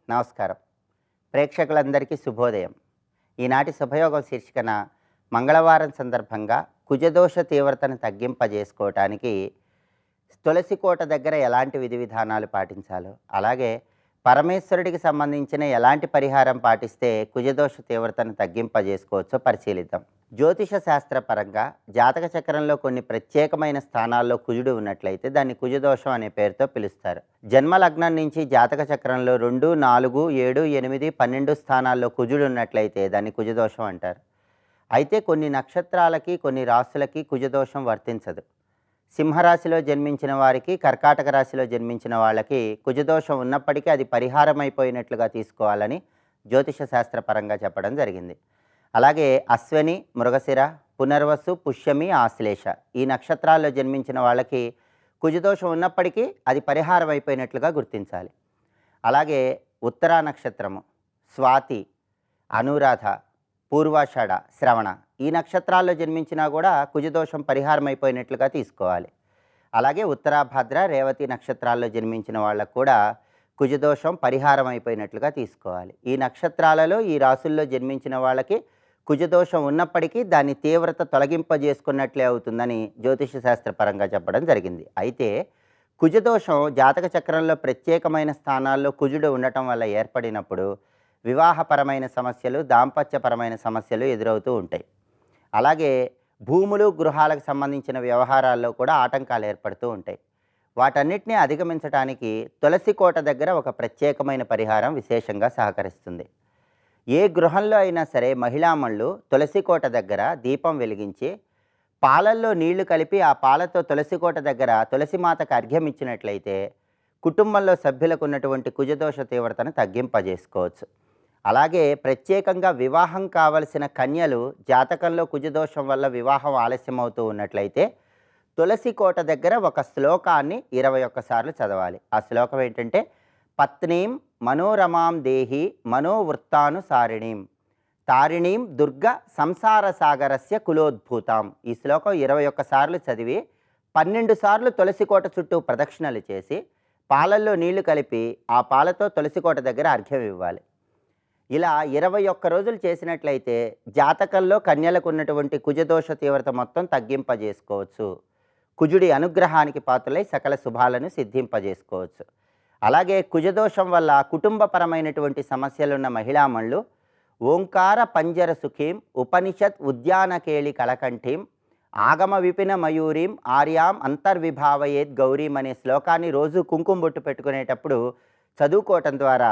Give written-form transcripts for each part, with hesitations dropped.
నమస్కారం. ప్రేక్షకులందరికీ శుభోదయం. ఈనాటి శుభయోగం శీర్షికన మంగళవారం సందర్భంగా కుజదోష తీవ్రతను తగ్గింపజేసుకోవటానికి తులసి కోట దగ్గర ఎలాంటి విధి విధానాలు పాటించాలో, అలాగే పరమేశ్వరుడికి సంబంధించిన ఎలాంటి పరిహారం పాటిస్తే కుజదోష తీవ్రతను తగ్గింపజేసుకోవచ్చో పరిశీలిద్దాం. జ్యోతిష శాస్త్రపరంగా జాతక చక్రంలో కొన్ని ప్రత్యేకమైన స్థానాల్లో కుజుడు ఉన్నట్లయితే దాన్ని కుజదోషం అనే పేరుతో పిలుస్తారు. జన్మ లగ్నం నుంచి జాతక చక్రంలో 2, 4, 7, 8, 12 స్థానాల్లో కుజుడు ఉన్నట్లయితే దాన్ని కుజదోషం అంటారు. అయితే కొన్ని నక్షత్రాలకి, కొన్ని రాశులకి కుజదోషం వర్తించదు. సింహరాశిలో జన్మించిన వారికి, కర్కాటక రాశిలో జన్మించిన వాళ్ళకి కుజదోషం ఉన్నప్పటికీ అది పరిహారం అయిపోయినట్లుగా తీసుకోవాలని జ్యోతిష శాస్త్రపరంగా చెప్పడం జరిగింది. అలాగే అశ్వని, మృగశిర, పునర్వసు, పుష్యమి, ఆశ్లేష ఈ నక్షత్రాల్లో జన్మించిన వాళ్ళకి కుజదోషం ఉన్నప్పటికీ అది పరిహారం అయిపోయినట్లుగా గుర్తించాలి. అలాగే ఉత్తరా నక్షత్రము, స్వాతి, అనురాధ, పూర్వాషాఢ, శ్రవణ ఈ నక్షత్రాల్లో జన్మించినా కూడా కుజదోషం పరిహారం అయిపోయినట్లుగా తీసుకోవాలి. అలాగే ఉత్తరాభాద్ర, రేవతి నక్షత్రాల్లో జన్మించిన వాళ్ళకు కూడా కుజదోషం పరిహారం అయిపోయినట్లుగా తీసుకోవాలి. ఈ నక్షత్రాలలో, ఈ రాసుల్లో జన్మించిన వాళ్ళకి కుజదోషం ఉన్నప్పటికీ దాని తీవ్రత తొలగింపజేసుకున్నట్లే అవుతుందని జ్యోతిష శాస్త్రపరంగా చెప్పడం జరిగింది. అయితే కుజదోషం జాతక చక్రంలో ప్రత్యేకమైన స్థానాల్లో కుజుడు ఉండటం వల్ల ఏర్పడినప్పుడు వివాహపరమైన సమస్యలు, దాంపత్యపరమైన సమస్యలు ఎదురవుతూ ఉంటాయి. అలాగే భూములు, గృహాలకు సంబంధించిన వ్యవహారాల్లో కూడా ఆటంకాలు ఏర్పడుతూ ఉంటాయి. వాటన్నిటినీ అధిగమించడానికి తులసి కోట దగ్గర ఒక ప్రత్యేకమైన పరిహారం విశేషంగా సహకరిస్తుంది. ఏ గృహంలో అయినా సరే మహిళామణులు తులసి కోట దగ్గర దీపం వెలిగించి పాలల్లో నీళ్లు కలిపి ఆ పాలతో తులసి కోట దగ్గర తులసిమాతకు అర్ఘ్యం ఇచ్చినట్లయితే కుటుంబంలో సభ్యులకు ఉన్నటువంటి కుజదోష తీవ్రతను తగ్గింపజేసుకోవచ్చు. అలాగే ప్రత్యేకంగా వివాహం కావలసిన కన్యలు జాతకంలో కుజదోషం వల్ల వివాహం ఆలస్యం అవుతూ ఉన్నట్లయితే తులసి కోట దగ్గర ఒక శ్లోకాన్ని 21 సార్లు చదవాలి. ఆ శ్లోకం ఏంటంటే, పత్నీం మనోరమాం దేహి మనోవృత్తానుసారిణీం తారిణీం దుర్గ సంసార సాగరస్య కులోద్భూతాం. ఈ శ్లోకం 21 సార్లు చదివి 12 సార్లు తులసి కోట చుట్టూ ప్రదక్షిణలు చేసి పాలల్లో నీళ్లు కలిపి ఆ పాలతో తులసి కోట దగ్గర అర్ఘ్యం ఇవ్వాలి. ఇలా 21 రోజులు చేసినట్లయితే జాతకంలో కన్యలకు ఉన్నటువంటి కుజదోష తీవ్రత మొత్తం తగ్గింపజేసుకోవచ్చు. కుజుడి అనుగ్రహానికి పాత్రలై సకల శుభాలను సిద్ధింపజేసుకోవచ్చు. అలాగే కుజదోషం వల్ల కుటుంబపరమైనటువంటి సమస్యలున్న మహిళామణులు ఓంకార పంజర సుఖీం ఉపనిషత్ ఉద్యానకేళి కళకంఠీం ఆగమ విపిన మయూరీం ఆర్యాం అంతర్విభావయేద్ గౌరీం అనే శ్లోకాన్ని రోజు కుంకుమ బొట్టు పెట్టుకునేటప్పుడు చదువుకోవటం ద్వారా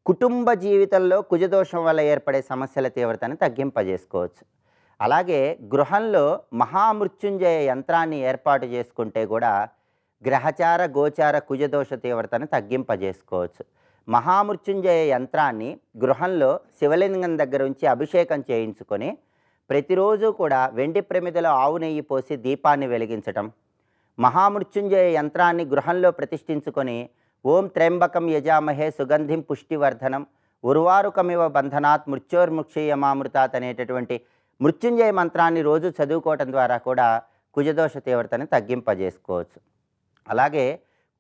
కుటుంబ జీవితంలో కుజదోషం వల్ల ఏర్పడే సమస్యల తీవ్రతను తగ్గింపజేసుకోవచ్చు. అలాగే గృహంలో మహామృత్యుంజయ యంత్రాన్ని ఏర్పాటు చేసుకుంటే కూడా గ్రహచార గోచార కుజదోష తీవ్రతను తగ్గింపజేసుకోవచ్చు. మహామృత్యుంజయ యంత్రాన్ని గృహంలో శివలింగం దగ్గర ఉంచి అభిషేకం చేయించుకొని ప్రతిరోజు కూడా వెండి ప్రమిదలో ఆవు నెయ్యి పోసి దీపాన్ని వెలిగించటం, మహామృత్యుంజయ యంత్రాన్ని గృహంలో ప్రతిష్ఠించుకొని ఓం త్ర్యంబకం యజామహే సుగంధిం పుష్టివర్ధనం ఉర్వారుకమివ బంధనాత్ మృత్యోర్ముక్షీయమామృతాత్ అనేటటువంటి మృత్యుంజయ మంత్రాన్ని రోజు చదువుకోవటం ద్వారా కూడా కుజదోష తీవ్రతను తగ్గింపజేసుకోవచ్చు. అలాగే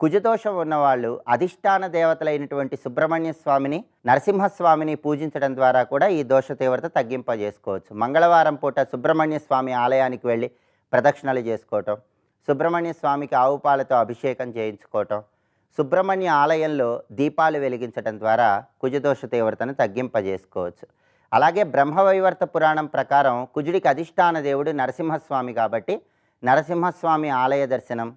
కుజదోషం ఉన్నవాళ్ళు అధిష్టాన దేవతలైనటువంటి సుబ్రహ్మణ్య స్వామిని, నరసింహస్వామిని పూజించడం ద్వారా కూడా ఈ దోష తీవ్రత తగ్గింపజేసుకోవచ్చు. మంగళవారం పూట సుబ్రహ్మణ్య స్వామి ఆలయానికి వెళ్ళి ప్రదక్షిణలు చేసుకోవటం, సుబ్రహ్మణ్య స్వామికి ఆవు పాలతో అభిషేకం చేయించుకోవటం, సుబ్రహ్మణ్య ఆలయంలో దీపాలు వెలిగించడం ద్వారా కుజదోష తీవ్రతను తగ్గింపజేసుకోవచ్చు. అలాగే బ్రహ్మవైవర్త పురాణం ప్రకారం కుజుడికి అధిష్టాన దేవుడు నరసింహస్వామి కాబట్టి నరసింహస్వామి ఆలయ దర్శనం,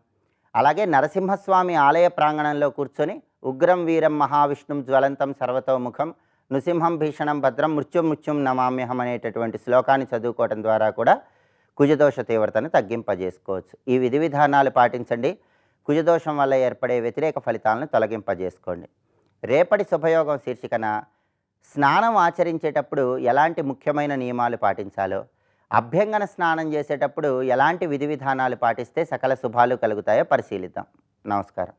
అలాగే నరసింహస్వామి ఆలయ ప్రాంగణంలో కూర్చొని ఉగ్రం వీరం మహావిష్ణుం జ్వలంతం సర్వతోముఖం నృసింహం భీషణం భద్రం మృత్యుం నమామ్యహం అనేటటువంటి శ్లోకాన్ని చదువుకోవడం ద్వారా కూడా కుజదోష తీవ్రతను తగ్గింపజేసుకోవచ్చు. ఈ విధి విధానాలు పాటించండి. కుజదోషం వల్ల ఏర్పడే వ్యతిరేక ఫలితాలను తొలగింపజేసుకోండి. రేపటి శుభయోగం శీర్షికన స్నానం ఆచరించేటప్పుడు ఎలాంటి ముఖ్యమైన నియమాలు పాటించాలో, అభ్యంగన స్నానం చేసేటప్పుడు ఎలాంటి విధి విధానాలు పాటిస్తే సకల శుభాలు కలుగుతాయో పరిశీలిద్దాం. నమస్కారం.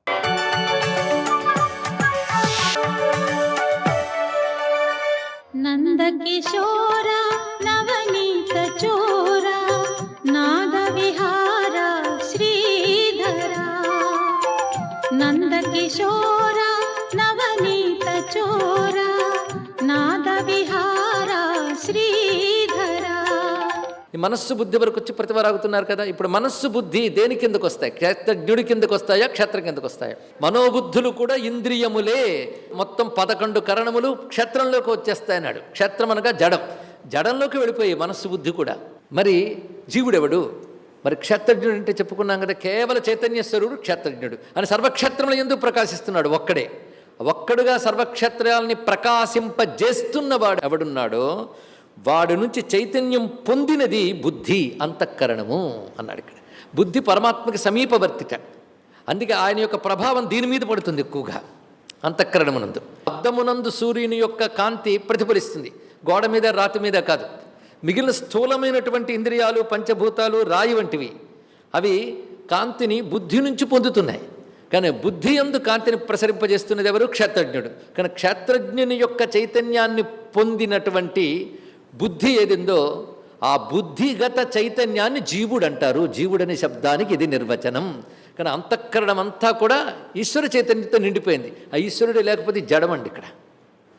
నందకిశోర నవనీత చోర నాగవిహార శ్రీధర నందకిశోర నవనీత మనస్సు బుద్ధి వరకు వచ్చి ప్రతివారాగుతున్నారు కదా. ఇప్పుడు మనస్సు బుద్ధి దేని కిందకు వస్తాయి? క్షేత్రజ్ఞుడి కిందకు వస్తాయా, క్షేత్రం కిందకు వస్తాయా? మనోబుద్ధులు కూడా ఇంద్రియములే. మొత్తం 11 కరణములు క్షేత్రంలోకి వచ్చేస్తాయన్నాడు. క్షేత్రం అనగా జడం, జడంలోకి వెళ్ళిపోయి మనస్సు బుద్ధి కూడా. మరి జీవుడెవడు? మరి క్షేత్రజ్ఞుడు అంటే చెప్పుకున్నాం కదా, కేవల చైతన్య స్వరూపుడు క్షేత్రజ్ఞుడు అని. సర్వక్షేత్రములు ఎందుకు ప్రకాశిస్తున్నాడు? ఒక్కడే. ఒక్కడుగా సర్వక్షేత్రాలని ప్రకాశింపజేస్తున్నవాడు ఎవడున్నాడో వాడు నుంచి చైతన్యం పొందినది బుద్ధి, అంతఃకరణము అన్నాడు ఇక్కడ. బుద్ధి పరమాత్మకి సమీపవర్తిట. అందుకే ఆయన యొక్క ప్రభావం దీని మీద పడుతుంది ఎక్కువగా, అంతఃకరణమునందు. అద్దమునందు సూర్యుని యొక్క కాంతి ప్రతిఫలిస్తుంది, గోడ మీద రాతి మీద కాదు. మిగిలిన స్థూలమైనటువంటి ఇంద్రియాలు, పంచభూతాలు రాయి వంటివి, అవి కాంతిని బుద్ధి నుంచి పొందుతున్నాయి. కానీ బుద్ధి యందు కాంతిని ప్రసరింపజేస్తున్నది ఎవరు? క్షేత్రజ్ఞుడు. కానీ క్షేత్రజ్ఞుని యొక్క చైతన్యాన్ని పొందినటువంటి బుద్ధి ఏదిందో ఆ బుద్ధిగత చైతన్యాన్ని జీవుడు అంటారు. జీవుడనే శబ్దానికి ఇది నిర్వచనం. కానీ అంతఃకరణం అంతా కూడా ఈశ్వర చైతన్యంతో నిండిపోయింది. ఆ ఈశ్వరుడు లేకపోతే జడమండి. ఇక్కడ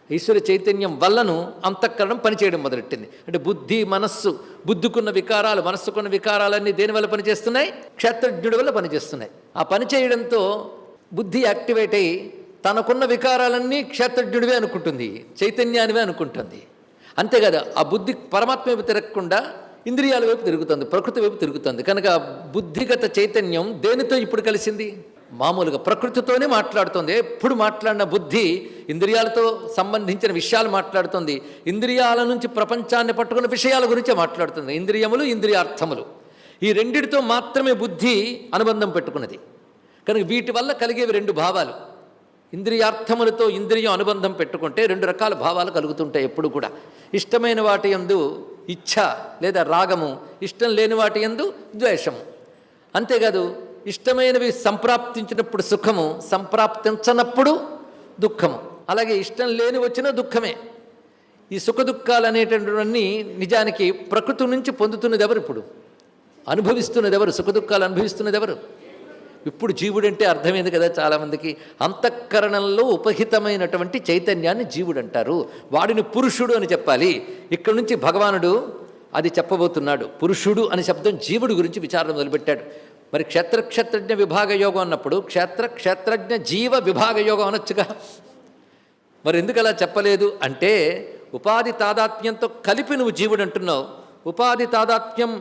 ఈశ్వర చైతన్యం వల్లను అంతఃకరణం పనిచేయడం మొదలెట్టింది. అంటే బుద్ధి, మనస్సు, బుద్ధికున్న వికారాలు, మనస్సుకున్న వికారాలన్నీ దేని వల్ల పనిచేస్తున్నాయి? క్షేత్రజ్ఞుడి వల్ల పనిచేస్తున్నాయి. ఆ పని చేయడంతో బుద్ధి యాక్టివేట్ అయ్యి తనకున్న వికారాలన్నీ క్షేత్రజ్ఞుడివే అనుకుంటుంది, చైతన్యానివే అనుకుంటుంది. అంతేకాదు, ఆ బుద్ధి పరమాత్మ వైపు తిరగకుండా ఇంద్రియాల వైపు తిరుగుతుంది, ప్రకృతి వైపు తిరుగుతుంది. కనుక బుద్ధిగత చైతన్యం దేనితో ఇప్పుడు కలిసింది? మామూలుగా ప్రకృతితోనే మాట్లాడుతుంది. ఎప్పుడు మాట్లాడిన బుద్ధి ఇంద్రియాలతో సంబంధించిన విషయాలు మాట్లాడుతుంది. ఇంద్రియాల నుంచి ప్రపంచాన్ని పట్టుకున్న విషయాల గురించే మాట్లాడుతుంది. ఇంద్రియములు, ఇంద్రియార్థములు, ఈ రెండిటితో మాత్రమే బుద్ధి అనుబంధం పెట్టుకున్నది. కనుక వీటి వల్ల కలిగేవి 2 భావాలు. ఇంద్రియార్థములతో ఇంద్రియం అనుబంధం పెట్టుకుంటే 2 రకాల భావాలు కలుగుతుంటాయి ఎప్పుడు కూడా. ఇష్టమైన వాటి యందు ఇచ్ఛ లేదా రాగము, ఇష్టం లేని వాటి యందు ద్వేషము. అంతేకాదు, ఇష్టమైనవి సంప్రాప్తించినప్పుడు సుఖము, సంప్రాప్తించనప్పుడు దుఃఖము. అలాగే ఇష్టం లేని వచ్చిన దుఃఖమే. ఈ సుఖ దుఃఖాలు అనేటటువంటి నిజానికి ప్రకృతి నుంచి పొందుతున్నది ఎవరు? ఇప్పుడు అనుభవిస్తున్నది ఎవరు? సుఖ దుఃఖాలు అనుభవిస్తున్నది ఎవరు? ఇప్పుడు జీవుడంటే అర్థమైంది కదా చాలామందికి. అంతఃకరణంలో ఉపహితమైనటువంటి చైతన్యాన్ని జీవుడు అంటారు. వాడిని పురుషుడు అని చెప్పాలి. ఇక్కడ నుంచి భగవానుడు అది చెప్పబోతున్నాడు. పురుషుడు అనే శబ్దం జీవుడు గురించి విచారణ మొదలుపెట్టాడు. మరి క్షేత్రజ్ఞ విభాగ యోగం అన్నప్పుడు క్షేత్రజ్ఞ జీవ విభాగ యోగం అనొచ్చుగా. మరి ఎందుకు అలా చెప్పలేదు అంటే, ఉపాధి తాదాత్మ్యంతో కలిపి నువ్వు జీవుడు అంటున్నావు. ఉపాధి తాదాత్మ్యం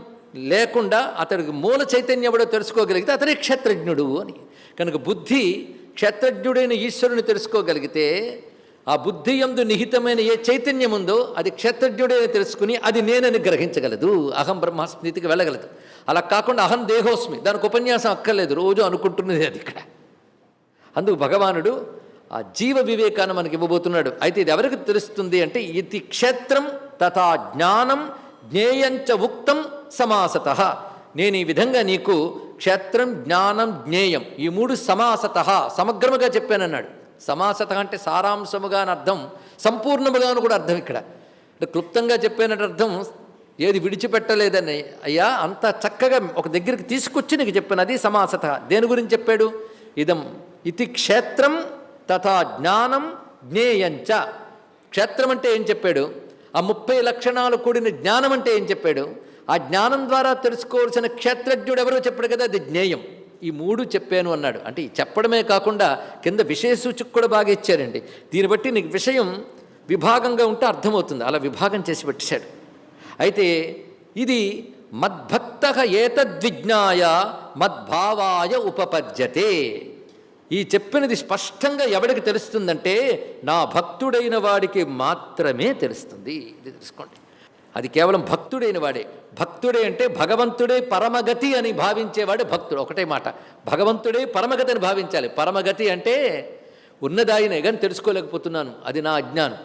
లేకుండా అతడికి మూల చైతన్యం ఎవడో తెలుసుకోగలిగితే అతడే క్షేత్రజ్ఞుడు అని. కనుక బుద్ధి క్షేత్రజ్ఞుడైన ఈశ్వరుని తెలుసుకోగలిగితే ఆ బుద్ధి యందు నిహితమైన ఏ చైతన్యం ఉందో అది క్షేత్రజ్ఞుడైన తెలుసుకుని అది నేనని గ్రహించగలదు, అహం బ్రహ్మాస్మితికి వెళ్ళగలదు. అలా కాకుండా అహం దేహోస్మి, దానికి ఉపన్యాసం అక్కర్లేదు, రోజు అనుకుంటున్నది అది ఇక్కడ. అందుకు భగవానుడు ఆ జీవ వివేకాన్ని మనకి ఇవ్వబోతున్నాడు. అయితే ఇది ఎవరికి తెలుస్తుంది అంటే, ఇది క్షేత్రం తథా జ్ఞానం జ్ఞేయంచ ఉక్తం సమాసత. నేను ఈ విధంగా నీకు క్షేత్రం, జ్ఞానం, జ్ఞేయం ఈ 3 సమాసత సమగ్రముగా చెప్పానన్నాడు. సమాసత అంటే సారాంశముగా అని అర్థం, సంపూర్ణముగా అని కూడా అర్థం. ఇక్కడ క్లుప్తంగా చెప్పానంటే అర్థం ఏది విడిచిపెట్టలేదని. అయ్యా అంత చక్కగా ఒక దగ్గరికి తీసుకొచ్చి నీకు చెప్పాను, అది సమాసత. దేని గురించి చెప్పాడు? ఇదం ఇది క్షేత్రం తథా జ్ఞానం జ్ఞేయంచ. క్షేత్రం అంటే ఏం చెప్పాడు? ఆ 30 లక్షణాలు కూడిన జ్ఞానం అంటే ఏం చెప్పాడు? ఆ జ్ఞానం ద్వారా తెలుసుకోవాల్సిన క్షేత్రజ్ఞుడు ఎవరో చెప్పాడు కదా, అది జ్ఞేయం. ఈ 3 చెప్పాను అన్నాడు. అంటే ఈ చెప్పడమే కాకుండా కింద విషయ సూచిక కూడా బాగా ఇచ్చారండి. దీన్ని బట్టి నీకు విషయం విభాగంగా ఉంటే అర్థమవుతుంది. అలా విభాగం చేసి పెట్టేశాడు. అయితే ఇది మద్భక్త ఏతద్విజ్ఞాయ మద్భావాయ ఉపపద్యతే. ఈ చెప్పినది స్పష్టంగా ఎవడికి తెలుస్తుందంటే, నా భక్తుడైన వాడికి మాత్రమే తెలుస్తుంది. ఇది తెలుసుకోండి. అది కేవలం భక్తుడైన వాడే. భక్తుడే అంటే భగవంతుడే పరమగతి అని భావించేవాడు భక్తుడు. ఒకటే మాట, భగవంతుడే పరమగతి అని భావించాలి. పరమగతి అంటే ఉన్నదాయనే కానీ తెలుసుకోలేకపోతున్నాను, అది నా అజ్ఞానం.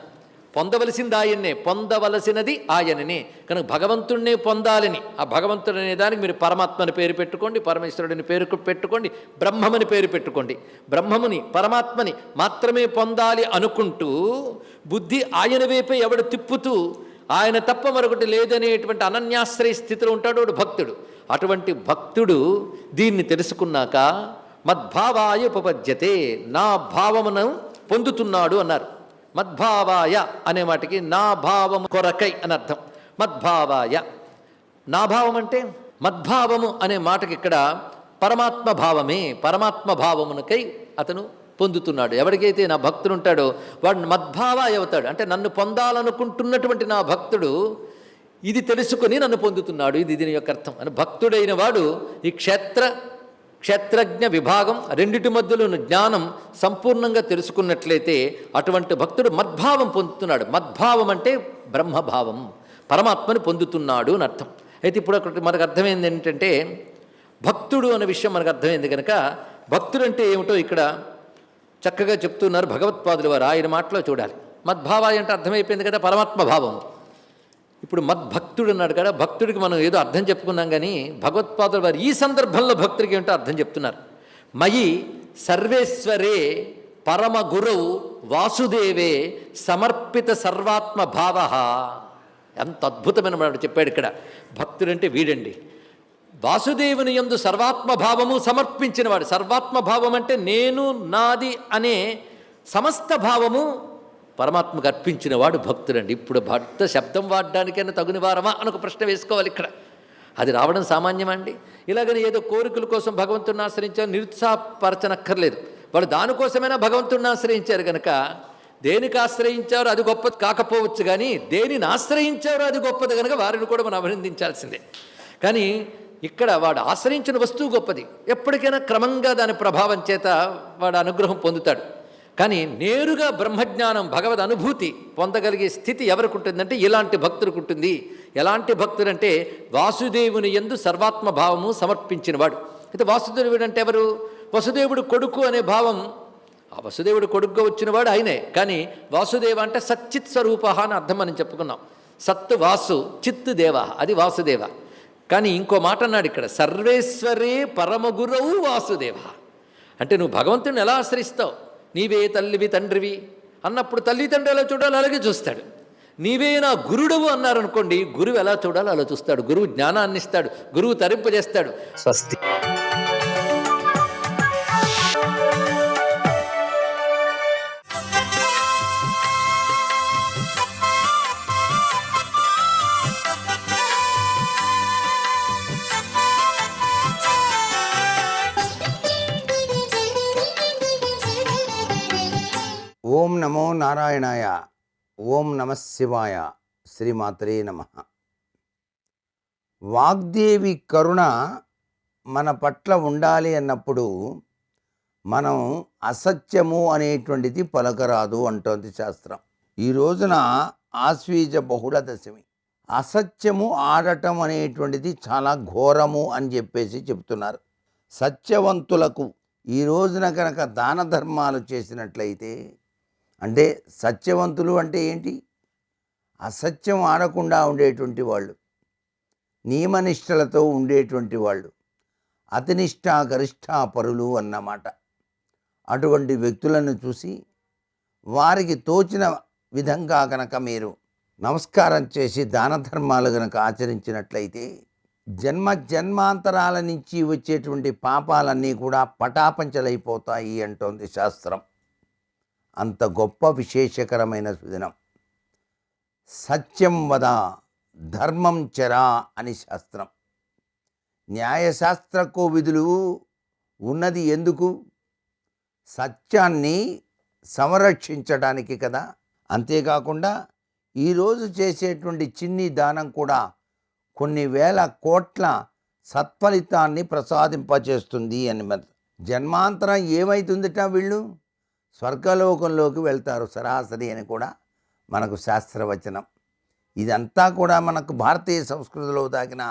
పొందవలసింది ఆయన్నే, పొందవలసినది ఆయననే. కనుక భగవంతుడినే పొందాలని, ఆ భగవంతుడు అనే దానికి మీరు పరమాత్మని పేరు పెట్టుకోండి, పరమేశ్వరుడిని పేరు పెట్టుకోండి, బ్రహ్మమని పేరు పెట్టుకోండి. బ్రహ్మముని, పరమాత్మని మాత్రమే పొందాలి అనుకుంటూ బుద్ధి ఆయన వైపే ఎవడు తిప్పుతూ ఆయన తప్ప మరొకటి లేదనేటువంటి అనన్యాశ్రయ స్థితిలో ఉంటాడు వాడు భక్తుడు. అటువంటి భక్తుడు దీన్ని తెలుసుకున్నాక మద్భావాయ ఉపపద్యతే, నా భావమును పొందుతున్నాడు అన్నారు. మద్భావాయ అనే మాటకి నా భావము కొరకై అని అర్థం. మద్భావాయ నా భావం అంటే మద్భావము అనే మాటకి ఇక్కడ పరమాత్మ భావమే, పరమాత్మ భావమునకై అతను పొందుతున్నాడు. ఎవరికైతే నా భక్తుడు ఉంటాడో వాడు మద్భావ అవుతాడు. అంటే నన్ను పొందాలనుకుంటున్నటువంటి నా భక్తుడు ఇది తెలుసుకొని నన్ను పొందుతున్నాడు. ఇది దీని యొక్క అర్థం. అని భక్తుడైన వాడు ఈ క్షేత్రజ్ఞ విభాగం రెండిటి మధ్యలో ఉన్న జ్ఞానం సంపూర్ణంగా తెలుసుకున్నట్లయితే అటువంటి భక్తుడు మద్భావం పొందుతున్నాడు. మద్భావం అంటే బ్రహ్మభావం, పరమాత్మని పొందుతున్నాడు అని అర్థం. అయితే ఇప్పుడు ఒకటి మనకు అర్థమైంది ఏంటంటే భక్తుడు అనే విషయం మనకు అర్థమైంది కనుక భక్తుడు అంటే ఏమిటో ఇక్కడ చక్కగా చెప్తున్నారు భగవత్పాదుల వారు. ఆయన మాటలో చూడాలి. మద్భావ అంటే అర్థమైపోయింది కదా, పరమాత్మ భావము. ఇప్పుడు మద్భక్తుడు అన్నాడు కదా, భక్తుడికి మనం ఏదో అర్థం చెప్పుకున్నాం కానీ భగవత్పాదుల వారు ఈ సందర్భంలో భక్తుడికి ఏమిటో అర్థం చెప్తున్నారు. మయి సర్వేశ్వరే పరమ గురౌ వాసుదేవే సమర్పిత సర్వాత్మ భావ. ఎంత అద్భుతమైన మాట చెప్పాడు ఇక్కడ. భక్తుడంటే వీడండి, వాసుదేవుని యందు సర్వాత్మ భావము సమర్పించినవాడు. సర్వాత్మ భావం అంటే నేను నాది అనే సమస్త భావము పరమాత్మకు అర్పించినవాడు భక్తుడండి. ఇప్పుడు భక్త శబ్దం వాడడానికైనా తగుని వారమా అని ఒక ప్రశ్న వేసుకోవాలి ఇక్కడ. అది రావడం సామాన్యమా అండి? ఇలాగని ఏదో కోరికల కోసం భగవంతుడిని ఆశ్రయించారు నిరుత్సాహపరచనక్కర్లేదు. వాళ్ళు దానికోసమైనా భగవంతుడిని ఆశ్రయించారు కనుక దేనికి ఆశ్రయించారో అది గొప్పది కాకపోవచ్చు, కానీ దేనిని ఆశ్రయించారో అది గొప్పది కనుక వారిని కూడా మనం అభినందించాల్సిందే. కానీ ఇక్కడ వాడు ఆశ్రయించిన వస్తువు గొప్పది. ఎప్పటికైనా క్రమంగా దాని ప్రభావం చేత వాడు అనుగ్రహం పొందుతాడు. కానీ నేరుగా బ్రహ్మజ్ఞానం భగవద్ అనుభూతి పొందగలిగే స్థితి ఎవరికి ఉంటుందంటే ఇలాంటి భక్తులకు ఉంటుంది. ఎలాంటి భక్తుడంటే వాసుదేవుని యందు సర్వాత్మ భావము సమర్పించినవాడు. అయితే వాసుదేవుడు అంటే ఎవరు? వసుదేవుడు కొడుకు అనే భావం, ఆ వసుదేవుడు కొడుకుగా వచ్చినవాడు ఆయనే. కానీ వాసుదేవ అంటే సచ్చిత్ స్వరూప అని అర్థం మనం చెప్పుకున్నాం. సత్తు వాసు, చిత్తు దేవ, అది వాసుదేవ. కానీ ఇంకో మాట అన్నాడు ఇక్కడ, సర్వేశ్వరే పరమగురవు వాసుదేవ. అంటే నువ్వు భగవంతుని ఎలా ఆశ్రయిస్తావు? నీవే తల్లివి తండ్రివి అన్నప్పుడు తల్లి తండ్రి ఎలా చూడాలో అలాగే చూస్తాడు. నీవే నా గురుడవు అన్నారనుకోండి, గురువు ఎలా చూడాలో అలా చూస్తాడు. గురువు జ్ఞానాన్ని ఇస్తాడు, గురువు తరింపజేస్తాడు. స్వస్తి. ఓం నమో నారాయణాయ. ఓం నమః శివాయ. శ్రీమాత్రే నమః. వాగ్దేవి కరుణ మన పట్ల ఉండాలి అన్నప్పుడు మనం అసత్యము అనేటువంటిది పలకరాదు అంటోంది శాస్త్రం. ఈ రోజున ఆశ్వీజ బహుళ దశమి. అసత్యము ఆడటం అనేటువంటిది చాలా ఘోరము అని చెప్పేసి చెప్తున్నారు. సత్యవంతులకు ఈ రోజున కనుక దాన ధర్మాలు చేసినట్లయితే, అంటే సత్యవంతులు అంటే ఏంటి? అసత్యం ఆడకుండా ఉండేటువంటి వాళ్ళు, నియమనిష్టలతో ఉండేటువంటి వాళ్ళు, అతినిష్ట గరిష్ట పరులు అన్నమాట. అటువంటి వ్యక్తులను చూసి వారికి తోచిన విధంగా కనుక మీరు నమస్కారం చేసి దాన ధర్మాలు కనుక ఆచరించినట్లయితే జన్మాంతరాల నుంచి వచ్చేటువంటి పాపాలన్నీ కూడా పటాపంచలైపోతాయి అంటోంది శాస్త్రం. అంత గొప్ప విశేషకరమైన సుదినం. సత్యం వద ధర్మం చరా అని శాస్త్రం. న్యాయశాస్త్ర విధులు ఉన్నది ఎందుకు? సత్యాన్ని సంరక్షించడానికి కదా. అంతేకాకుండా ఈరోజు చేసేటువంటి చిన్ని దానం కూడా కొన్ని వేల కోట్ల సత్ఫలితాన్ని ప్రసాదింపచేస్తుంది అని. జన్మాంతరం ఏమవుతుందిట? వీళ్ళు స్వర్గలోకంలోకి వెళ్తారు సరాసరి అని కూడా మనకు శాస్త్రవచనం. ఇదంతా కూడా మనకు భారతీయ సంస్కృతిలో దాగిన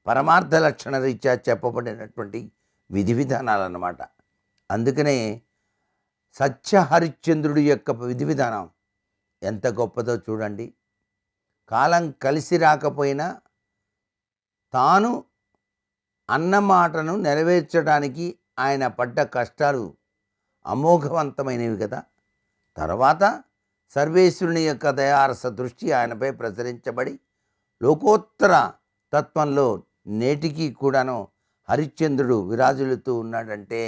పరమార్థ లక్షణ రీత్యా చెప్పబడినటువంటి విధి విధానాలు అన్నమాట. అందుకనే సత్యహరిశ్చంద్రుడి యొక్క విధి విధానం ఎంత గొప్పదో చూడండి. కాలం కలిసి రాకపోయినా తాను అన్నమాటను నెరవేర్చడానికి ఆయన పడ్డ కష్టాలు అమోఘవంతమైనవి కదా. తర్వాత సర్వేశ్వరుని యొక్క దయారస దృష్టి ఆయనపై ప్రసరించబడి లోకోత్తర తత్వంలో నేటికి కూడాను హరిశ్చంద్రుడు విరాజులుతూ ఉన్నాడంటే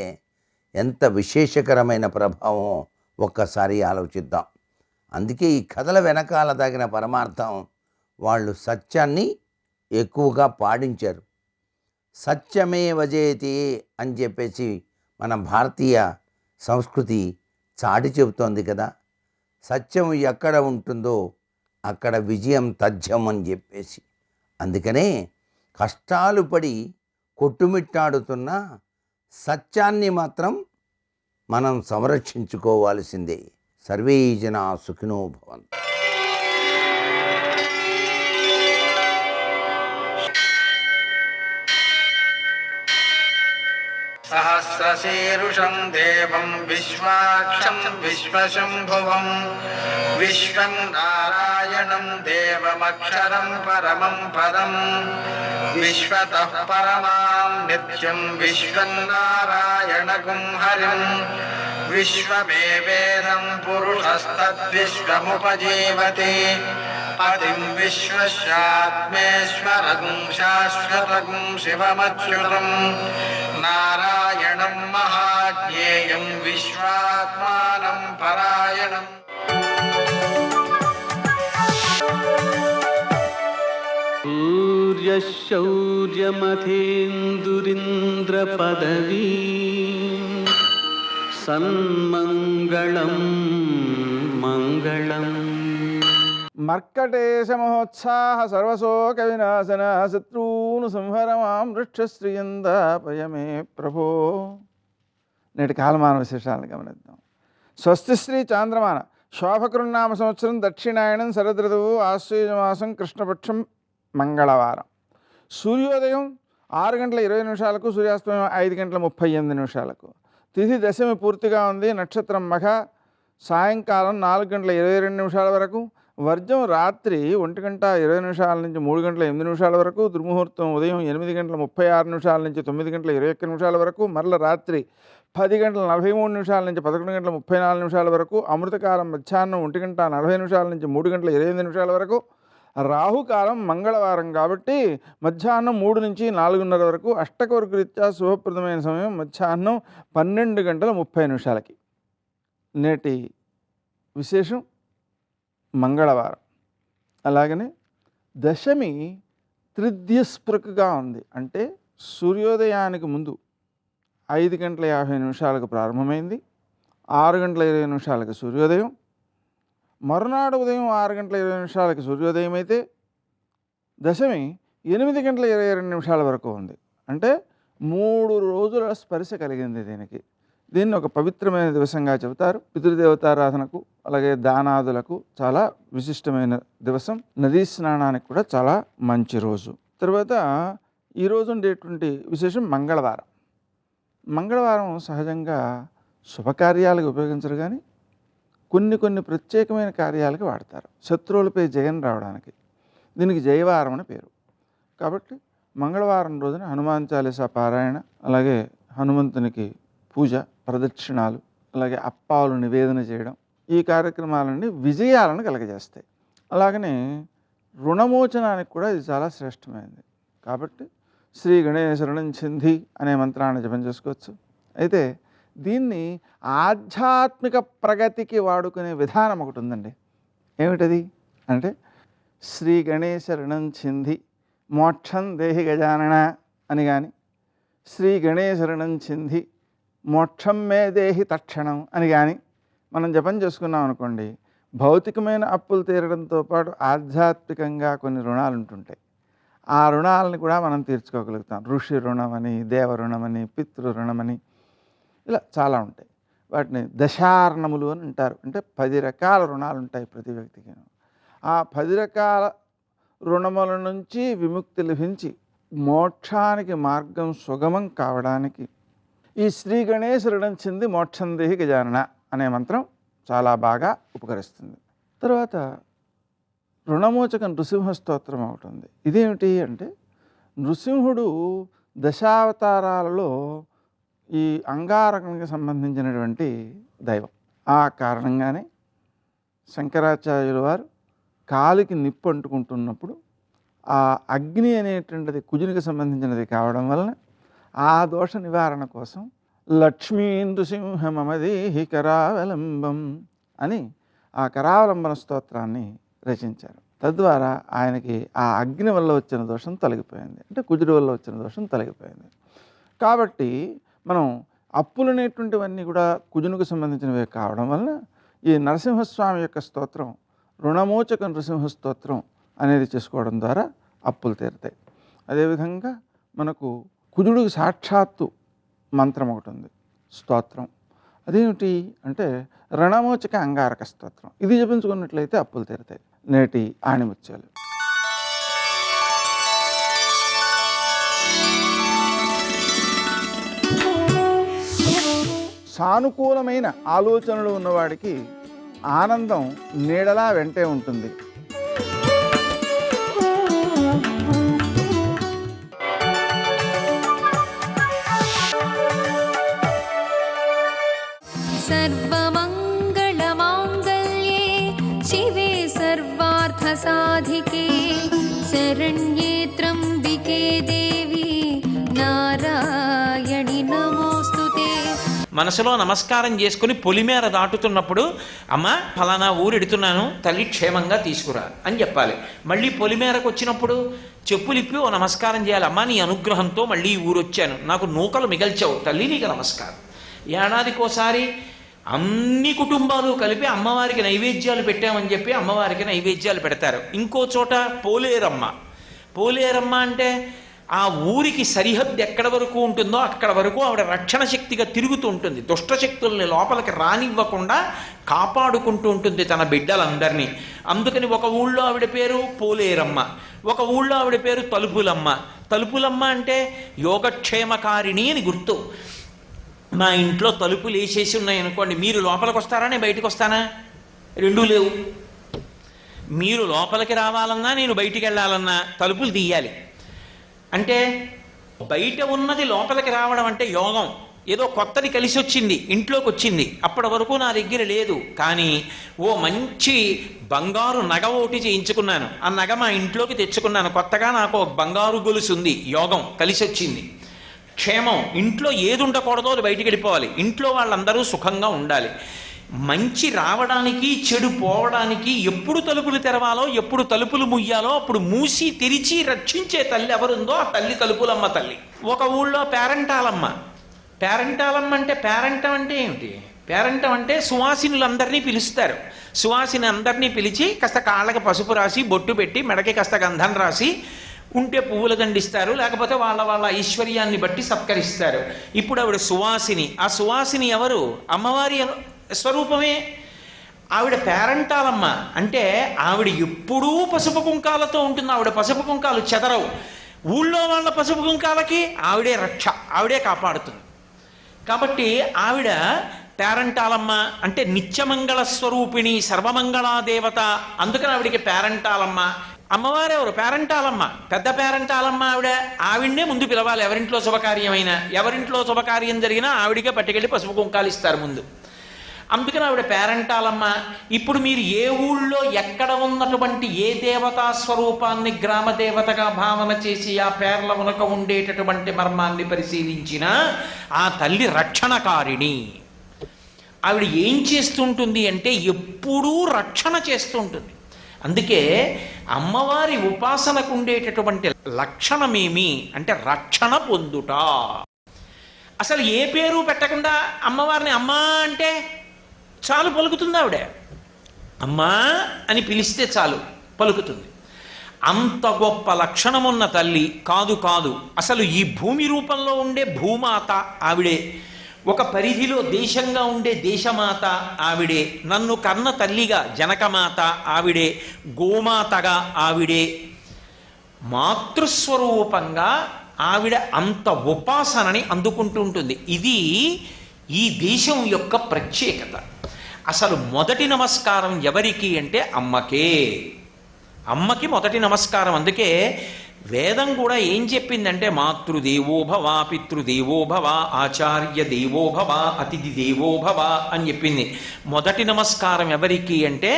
ఎంత విశేషకరమైన ప్రభావం ఒక్కసారి ఆలోచిద్దాం. అందుకే ఈ కథల వెనకాల దాగిన పరమార్థం, వాళ్ళు సత్యాన్ని ఎక్కువగా పాడించారు. సత్యమేవ జయతే అని చెప్పేసి మన భారతీయ సంస్కృతి చాటి చెబుతోంది కదా. సత్యం ఎక్కడ ఉంటుందో అక్కడ విజయం తథ్యం అని చెప్పేసి. అందుకనే కష్టాలు పడి కొట్టుమిట్టాడుతున్న సత్యాన్ని మాత్రం మనం సంరక్షించుకోవాల్సిందే. సర్వే జనా సుఖినో భవంతు. సహస్రశీరుషం దేవం విశ్వాక్షం విశ్వశంభువం విశ్వం నారాయణం దేవమక్షరం పరమం పదం విశ్వతః పరమాం నిత్యం విశ్వం నారాయణగుం హరిం విశ్వమేవేదం పురుషస్తద్విశ్వముపజీవతి పతిం విశ్వస్యాత్మేశ్వరగుం శాశ్వతగుం శివమచ్యుతం నారాయణం మహాజ్ఞేయం విశ్వాత్మానం పరాయణం. సూర్యశౌర్యమథేందురింద్రపదవీ సన్మంగళం మంగళం. మర్కటేశ మహోత్సాహ సర్వశోక వినాశన శత్రూను సంహరమాం వృక్షశ్రియందాపయమే ప్రభో. నేటి కాలమాన విశేషాలను గమనిద్దాం. స్వస్తి శ్రీ చాంద్రమాన శోభకృన్నామ సంవత్సరం దక్షిణాయనం శరదృతువు ఆశ్వయుజమాసం కృష్ణపక్షం మంగళవారం. సూర్యోదయం 6:20 సూర్యాస్తమయం 5:38. తిథి దశమి పూర్తిగా ఉంది. నక్షత్రం మఖ. సాయంకాలం 4:22 వరకు. వర్జం రాత్రి 1:20 నుంచి 3:08 వరకు. దుర్ముహూర్తం ఉదయం 8:36 నుంచి 9:21 వరకు. మరల రాత్రి 10:43 నుంచి 11:34 వరకు. అమృతకాలం మధ్యాహ్నం 1:40 నుంచి 3:28 వరకు. రాహుకాలం మంగళవారం కాబట్టి మధ్యాహ్నం 3 నుంచి 4:30 వరకు. అష్టకవర్గ రీత్యా శుభప్రదమైన సమయం మధ్యాహ్నం 12:30. నేటి విశేషం మంగళవారం. అలాగనే దశమి త్రిద్యస్పృకగా ఉంది. అంటే సూర్యోదయానికి ముందు 5:50 ప్రారంభమైంది. 6:20 సూర్యోదయం. మరునాడు ఉదయం 6:20 సూర్యోదయం అయితే దశమి 8:22 వరకు ఉంది. అంటే 3 రోజుల స్పర్శ కలిగింది దీనికి. దీన్ని ఒక పవిత్రమైన దివసంగా చెబుతారు. పితృదేవతారాధనకు అలాగే దానాదులకు చాలా విశిష్టమైన దివసం. నదీ స్నానానికి కూడా చాలా మంచి రోజు. తర్వాత ఈరోజు ఉండేటువంటి విశేషం మంగళవారం. మంగళవారం సహజంగా శుభకార్యాలకు ఉపయోగించరు, కానీ కొన్ని ప్రత్యేకమైన కార్యాలకు వాడతారు. శత్రువులపై జయం రావడానికి. దీనికి జయవారం అని పేరు. కాబట్టి మంగళవారం రోజున హనుమాన్ చాలీసా పారాయణ, అలాగే హనుమంతునికి పూజ, ప్రదక్షిణాలు, అలాగే అప్పాలు నివేదన చేయడం, ఈ కార్యక్రమాలన్నీ విజయాలను కలగజేస్తాయి. అలాగనే రుణమోచనానికి కూడా ఇది చాలా శ్రేష్టమైనది. కాబట్టి శ్రీ గణేశరణం చింది అనే మంత్రాన్ని జపం చేసుకోవచ్చు. అయితే దీన్ని ఆధ్యాత్మిక ప్రగతికి వాడుకునే విధానం ఒకటి ఉందండి. ఏమిటది అంటే శ్రీ గణేశరణం చింది మోక్షం దేహి గజానన అని కానీ, శ్రీ గణేశరణం చింది మోక్షం మే దేహి తక్షణం అని కానీ మనం జపం చేసుకున్నాం అనుకోండి, భౌతికమైన అప్పులు తీరడంతో పాటు ఆధ్యాత్మికంగా కొన్ని రుణాలు ఉంటుంటాయి. ఆ రుణాలని కూడా మనం తీర్చుకోగలుగుతాం. ఋషి రుణమని, దేవ రుణమని, పితృ రుణమని, ఇలా చాలా ఉంటాయి. వాటిని దశార్ణములు అని అంటారు. అంటే 10 రకాల రుణాలు ఉంటాయి ప్రతి వ్యక్తికి. ఆ 10 రకాల రుణముల నుంచి విముక్తి లభించి మోక్షానికి మార్గం సుగమం కావడానికి ఈ శ్రీ గణేశ రుణం చింది మోక్షం దేహి గజానన అనే మంత్రం చాలా బాగా ఉపకరిస్తుంది. తర్వాత రుణమోచక నృసింహ స్తోత్రం ఒకటి ఉంది. ఇదేమిటి అంటే నృసింహుడు దశావతారాలలో ఈ అంగారకానికి సంబంధించినటువంటి దైవం. ఆ కారణంగానే శంకరాచార్యుల వారు కాలికి నిప్పు అంటుకుంటున్నప్పుడు ఆ అగ్ని అనేటువంటిది కుజునికి సంబంధించినది కావడం వలన ఆ దోష నివారణ కోసం లక్ష్మీ నృసింహమదేహి కరావలంబం అని ఆ కరావలంబన స్తోత్రాన్ని రచించారు. తద్వారా ఆయనకి ఆ అగ్ని వల్ల వచ్చిన దోషం తొలగిపోయింది, అంటే కుజుడి వల్ల వచ్చిన దోషం తొలగిపోయింది. కాబట్టి మనం అప్పులు అనేటువంటివన్నీ కూడా కుజునికి సంబంధించినవే కావడం వలన ఈ నరసింహస్వామి యొక్క స్తోత్రం, రుణమోచక నృసింహ స్తోత్రం అనేది చేసుకోవడం ద్వారా అప్పులు తీరుతాయి. అదేవిధంగా మనకు కుజుడికి సాక్షాత్తు మంత్రం ఒకటి ఉంది, స్తోత్రం. అదేమిటి అంటే రణమోచక అంగారక స్తోత్రం. ఇది జపించుకున్నట్లయితే అప్పులు తీరుతాయి. నేటి ఆణిముత్యాలు. సానుకూలమైన ఆలోచనలు ఉన్నవాడికి ఆనందం నీడలా వెంటే ఉంటుంది. सर्वमङ्गलमाङ्गल्ये शिवे सर्वार्थसाधिके शरण्ये त्र्यम्बिके देवी नारायणि नमोऽस्तुते. మనసులో నమస్కారం చేసుకుని పొలిమేర దాటుతున్నప్పుడు అమ్మ ఫలానా ఊరు ఎడుతున్నాను, తల్లి క్షేమంగా తీసుకురా అని చెప్పాలి. మళ్ళీ పొలిమేరకు వచ్చినప్పుడు చెప్పులిప్పి ఓ నమస్కారం చేయాలి. అమ్మ నీ అనుగ్రహంతో మళ్ళీ ఈ ఊరు వచ్చాను, నాకు నూకలు మిగల్చావు తల్లి, నీకు నమస్కారం. ఏడాదికోసారి అన్ని కుటుంబాలు కలిపి అమ్మవారికి నైవేద్యాలు పెట్టామని చెప్పి అమ్మవారికి నైవేద్యాలు పెడతారు. ఇంకో చోట పోలేరమ్మ. పోలేరమ్మ అంటే ఆ ఊరికి సరిహద్దు ఎక్కడ వరకు ఉంటుందో అక్కడ వరకు ఆవిడ రక్షణ శక్తిగా తిరుగుతూ ఉంటుంది. దుష్టశక్తుల్ని లోపలికి రానివ్వకుండా కాపాడుకుంటూ ఉంటుంది తన బిడ్డలందరినీ. అందుకని ఒక ఊళ్ళో ఆవిడ పేరు పోలేరమ్మ, ఒక ఊళ్ళో ఆవిడ పేరు తలుపులమ్మ. తలుపులమ్మ అంటే యోగక్షేమకారిణి అని గుర్తు. మా ఇంట్లో తలుపులు వేసేసి ఉన్నాయనుకోండి, మీరు లోపలికి వస్తారా నేను బయటికి వస్తానా? రెండూ లేవు. మీరు లోపలికి రావాలన్నా నేను బయటికి వెళ్ళాలన్నా తలుపులు తీయాలి. అంటే బయట ఉన్నది లోపలికి రావడం అంటే యోగం. ఏదో కొత్తది కలిసి వచ్చింది, ఇంట్లోకి వచ్చింది, అప్పటి వరకు నా దగ్గర లేదు, కానీ ఓ మంచి బంగారు నగ ఒకటి చేయించుకున్నాను, ఆ నగ మా ఇంట్లోకి తెచ్చుకున్నాను, కొత్తగా నాకు ఒక బంగారు గొలుసు ఉంది, యోగం కలిసి వచ్చింది. క్షేమం, ఇంట్లో ఏది ఉండకూడదో అది బయటికి వెళ్ళిపోవాలి, ఇంట్లో వాళ్ళందరూ సుఖంగా ఉండాలి. మంచి రావడానికి చెడు పోవడానికి ఎప్పుడు తలుపులు తెరవాలో ఎప్పుడు తలుపులు ముయ్యాలో అప్పుడు మూసి తెరిచి రక్షించే తల్లి ఎవరుందో ఆ తల్లి తలుపులమ్మ తల్లి. ఒక ఊళ్ళో పేరంటాలమ్మ. పేరంటాలమ్మ అంటే పేరంటం అంటే ఏమిటి? పేరంటం అంటే సువాసినులందరినీ పిలుస్తారు. సువాసిని అందరినీ పిలిచి కాస్త కాళ్ళకి పసుపు రాసి బొట్టు పెట్టి మెడకి కాస్త గంధం రాసి ఉంటే పువ్వులు దండిస్తారు, లేకపోతే వాళ్ళ వాళ్ళ ఐశ్వర్యాన్ని బట్టి సత్కరిస్తారు. ఇప్పుడు ఆవిడ సువాసిని. ఆ సువాసిని ఎవరు? అమ్మవారి స్వరూపమే. ఆవిడ పేరంటాలమ్మ అంటే ఆవిడ ఎప్పుడూ పసుపు కుంకాలతో ఉంటుంది. ఆవిడ పసుపు కుంకాలు చెదరవు. ఊళ్ళో వాళ్ళ పసుపు కుంకాలకి ఆవిడే రక్ష, ఆవిడే కాపాడుతుంది. కాబట్టి ఆవిడ పేరంటాలమ్మ అంటే నిత్యమంగళ స్వరూపిణి, సర్వమంగళాదేవత. అందుకని ఆవిడికి పేరంటాలమ్మ. అమ్మవారు ఎవరు? పేరంటాలమ్మ. పెద్ద పేరంటాలమ్మ ఆవిడ. ఆవిడనే ముందు పిలవాలి ఎవరింట్లో శుభకార్యమైనా. ఎవరింట్లో శుభకార్యం జరిగినా ఆవిడికే పట్టుకెళ్ళి పసుపు కుంకాలు ఇస్తారు ముందు. అందుకని ఆవిడ పేరంటాలమ్మ. ఇప్పుడు మీరు ఏ ఊళ్ళో ఎక్కడ ఉన్నటువంటి ఏ దేవతా స్వరూపాన్ని గ్రామ దేవతగా భావన చేసి ఆ పేర్ల ఉనక ఉండేటటువంటి మర్మాన్ని పరిశీలించినా ఆ తల్లి రక్షణకారిణి. ఆవిడ ఏం చేస్తుంటుంది అంటే ఎప్పుడూ రక్షణ చేస్తూ ఉంటుంది. అందుకే అమ్మవారి ఉపాసనకు ఉండేటటువంటి లక్షణమేమి అంటే రక్షణ పొందుట. అసలు ఏ పేరు పెట్టకుండా అమ్మవారిని అమ్మా అంటే చాలు, పలుకుతుంది. ఆవిడ అమ్మా అని పిలిస్తే చాలు పలుకుతుంది. అంత గొప్ప లక్షణమున్న తల్లి కాదు కాదు అసలు ఈ భూమి రూపంలో ఉండే భూమాత ఆవిడే. ఒక పరిధిలో దేశంగా ఉండే దేశమాత ఆవిడే. నన్ను కన్న తల్లిగా జనకమాత ఆవిడే. గోమాతగా ఆవిడే. మాతృస్వరూపంగా ఆవిడ అంత ఉపాసనని అందుకుంటూ ఉంటుంది. ఇది ఈ దేశం యొక్క ప్రత్యేకత. అసలు మొదటి నమస్కారం ఎవరికి అంటే అమ్మకే. అమ్మకి మొదటి నమస్కారం. అందుకే వేదం కూడా ఏం చెప్పిందంటే మాతృదేవోభవ, పితృదేవోభవ, ఆచార్య దేవోభవ, అతిథి దేవోభవ అని చెప్పింది. మొదటి నమస్కారం ఎవరికి అంటే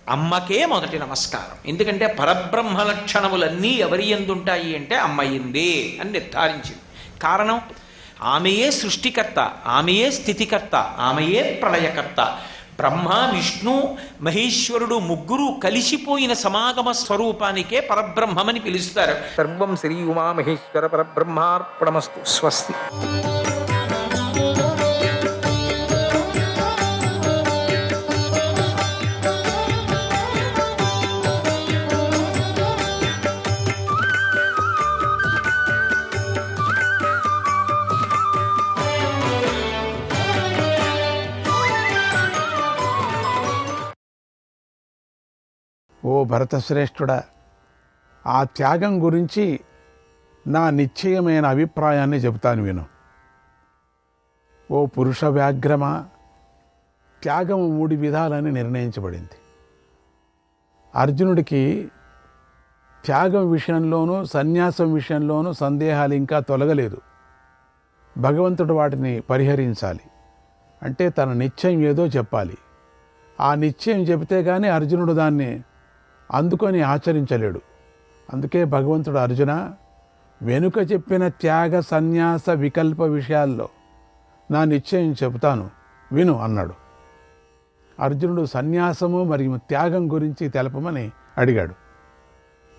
అమ్మకే మొదటి నమస్కారం. ఎందుకంటే పరబ్రహ్మ లక్షణములన్నీ ఎవరి యందుంటాయి అంటే అమ్మయిందే అని నిర్ధారించింది. కారణం ఆమెయే సృష్టికర్త, ఆమెయే స్థితికర్త, ఆమెయే ప్రళయకర్త. బ్రహ్మ విష్ణు మహేశ్వరుడు ముగ్గురు కలిసిపోయిన సమాగమ స్వరూపానికే పరబ్రహ్మమని పిలుస్తారు. సర్వం శ్రీ ఉమామహేశ్వర పరబ్రహ్మార్పణమస్తు. స్వస్తి. ఓ భరతశ్రేష్ఠుడా, ఆ త్యాగం గురించి నా నిశ్చయమైన అభిప్రాయాన్ని చెబుతాను విను. ఓ పురుష వ్యాఘ్రమా, త్యాగం 3 విధాలని నిర్ణయించబడింది. అర్జునుడికి త్యాగం విషయంలోనూ సన్యాసం విషయంలోనూ సందేహాలు ఇంకా తొలగలేదు. భగవంతుడు వాటిని పరిహరించాలి. అంటే తన నిశ్చయం ఏదో చెప్పాలి. ఆ నిశ్చయం చెబితే కానీ అర్జునుడు దాన్ని అందుకొని ఆచరించలేడు. అందుకే భగవంతుడు అర్జున, వెనుక చెప్పిన త్యాగ సన్యాస వికల్ప విషయాల్లో నా నిశ్చయం చెబుతాను విను అన్నాడు. అర్జునుడు సన్యాసము మరియు త్యాగం గురించి తెలపమని అడిగాడు.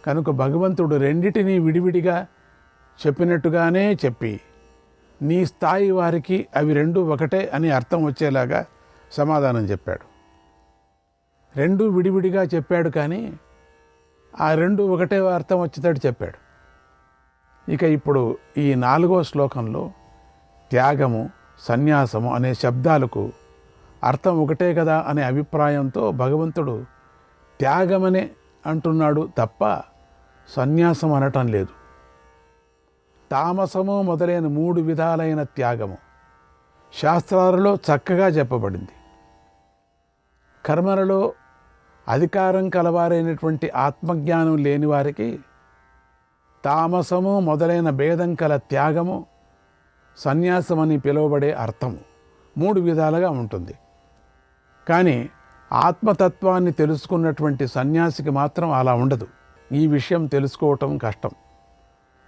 కనుక భగవంతుడు రెండిటినీ విడివిడిగా చెప్పినట్టుగానే చెప్పి నీ స్థాయి వారికి అవి రెండు ఒకటే అని అర్థం వచ్చేలాగా సమాధానం చెప్పాడు. రెండు విడివిడిగా చెప్పాడు, కానీ ఆ రెండు ఒకటే అర్థం వచ్చేటట్టు చెప్పాడు. ఇక ఇప్పుడు ఈ 4వ శ్లోకంలో త్యాగము సన్యాసము అనే శబ్దాలకు అర్థం ఒకటే కదా అనే అభిప్రాయంతో భగవంతుడు త్యాగమనే అంటున్నాడు తప్ప సన్యాసం అనటం లేదు. తామసము మొదలైన 3 విధాలైన త్యాగము శాస్త్రాలలో చక్కగా చెప్పబడింది. కర్మలలో అధికారం కలవారైనటువంటి ఆత్మజ్ఞానం లేని వారికి తామసము మొదలైన భేదం కల త్యాగము సన్యాసమని పిలువబడే అర్థము 3 విధాలుగా ఉంటుంది. కానీ ఆత్మతత్వాన్ని తెలుసుకున్నటువంటి సన్యాసికి మాత్రం అలా ఉండదు. ఈ విషయం తెలుసుకోవటం కష్టం.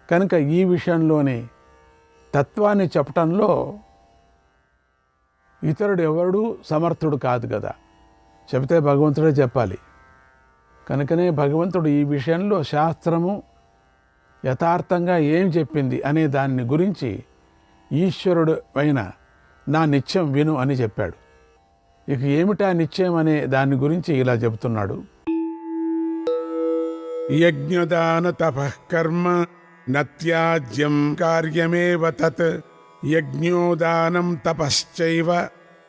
కనుక ఈ విషయంలోనే తత్వాన్ని చెప్పటంలో ఇతరుడు ఎవడు సమర్థుడు కాదు కదా, చెబితే భగవంతుడే చెప్పాలి. కనుకనే భగవంతుడు ఈ విషయంలో శాస్త్రము యథార్థంగా ఏం చెప్పింది అనే దాన్ని గురించి ఈశ్వరుడు అయిన నా నిత్యం విను అని చెప్పాడు. ఇక ఏమిటా నిశ్చయం అనే దాని గురించి ఇలా చెబుతున్నాడు. యజ్ఞదాన తపః కర్మ నత్యాజ్యం కార్యమేవ తత్ యజ్ఞోదానం తపశ్చైవ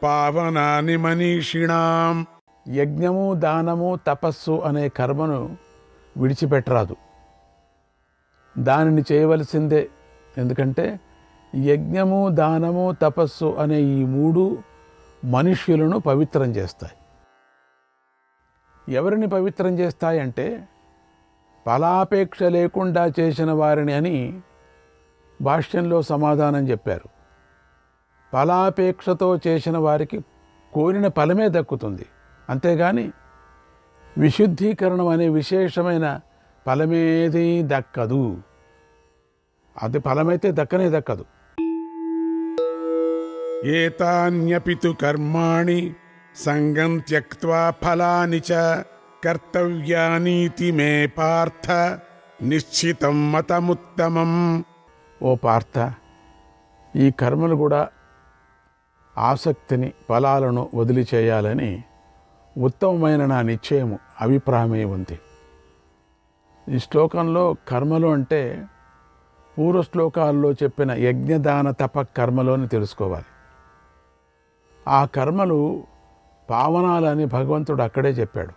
పావనాని మనీషిణాం. యజ్ఞము దానము తపస్సు అనే కర్మను విడిచిపెట్టరాదు, దానిని చేయవలసిందే. ఎందుకంటే యజ్ఞము దానము తపస్సు అనే ఈ 3 మనుష్యులను పవిత్రం చేస్తాయి. ఎవరిని పవిత్రం చేస్తాయంటే ఫలాపేక్ష లేకుండా చేసిన వారిని అని భాష్యంలో సమాధానం చెప్పారు. ఫలాపేక్షతో చేసిన వారికి కోరిన ఫలమే దక్కుతుంది, అంతేగాని విశుద్ధీకరణం అనే విశేషమైన ఫలమేదీ దక్కదు. అది ఫలమైతే దక్కనే దక్కదు. ఏతాన్యపి తు కర్మాణి సంగం త్యక్త్వా ఫలాని చ కర్తవ్యానీతి మే పార్థ నిశ్చితం మతముత్తమం. ఓ పార్థ, ఈ కర్మలు కూడా ఆసక్తిని ఫలాలను వదిలి చేయాలని ఉత్తమమైన నా నిశ్చయము అభిప్రాయమే ఉంది. ఈ శ్లోకంలో కర్మలు అంటే పూర్వ శ్లోకాల్లో చెప్పిన యజ్ఞదాన తప కర్మలోని తెలుసుకోవాలి. ఆ కర్మలు పావనాలని భగవంతుడు అక్కడే చెప్పాడు.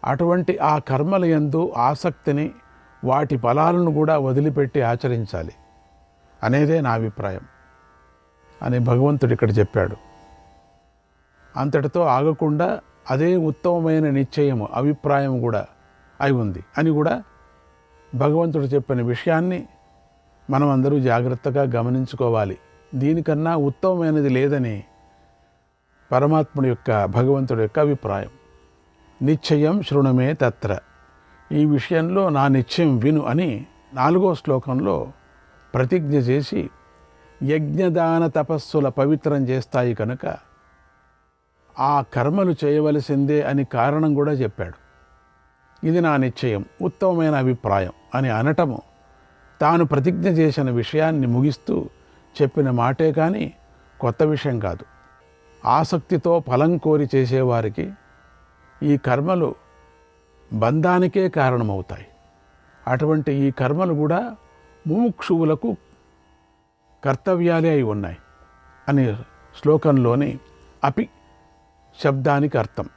అటువంటి ఆ కర్మల యందు ఆసక్తిని, వాటి ఫలాలను కూడా వదిలిపెట్టి ఆచరించాలి అనేదే నా అభిప్రాయం అని భగవంతుడు ఇక్కడ చెప్పాడు. అంతటితో ఆగకుండా అదే ఉత్తమమైన నిశ్చయము అభిప్రాయం కూడా అయి ఉంది అని కూడా భగవంతుడు చెప్పిన విషయాన్ని మనం అందరూ జాగ్రత్తగా గమనించుకోవాలి. దీనికన్నా ఉత్తమమైనది లేదని పరమాత్ముడి యొక్క భగవంతుడి యొక్క అభిప్రాయం. నిశ్చయం శృణుమే తత్ర, ఈ విషయంలో నా నిశ్చయం విను అని 4వ శ్లోకంలో ప్రతిజ్ఞ చేసి యజ్ఞదాన తపస్సుల పవిత్రం చేస్తాయి కనుక ఆ కర్మలు చేయవలసిందే అని కారణం కూడా చెప్పాడు. ఇది నా నిశ్చయం, ఉత్తమమైన అభిప్రాయం అని అనటము తాను ప్రతిజ్ఞ చేసిన విషయాన్ని ముగిస్తూ చెప్పిన మాటే కానీ కొత్త విషయం కాదు. ఆసక్తితో ఫలం కోరి చేసేవారికి ఈ కర్మలు బంధానికే కారణమవుతాయి. అటువంటి ఈ కర్మలు కూడా ముముక్షువులకు కర్తవ్యాలే అయి ఉన్నాయి అని శ్లోకంలోని అపి శబ్దానికి అర్థం.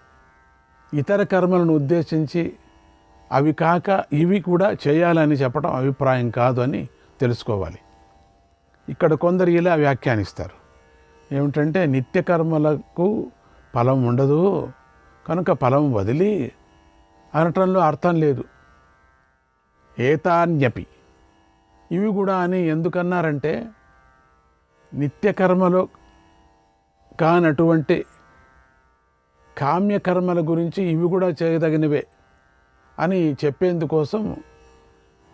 ఇతర కర్మలను ఉద్దేశించి అవి కాక ఇవి కూడా చేయాలని చెప్పడం అభిప్రాయం కాదు అని తెలుసుకోవాలి. ఇక్కడ కొందరు ఇలా వ్యాఖ్యానిస్తారు. ఏమిటంటే నిత్య కర్మలకు ఫలం ఉండదు కనుక ఫలం వదిలి అనటంలో అర్థం లేదు. ఏతాన్యపి ఇవి కూడా అని ఎందుకన్నారంటే నిత్యకర్మలో కానటువంటి కామ్యకర్మల గురించి ఇవి కూడా చేయదగినవే అని చెప్పేందుకోసం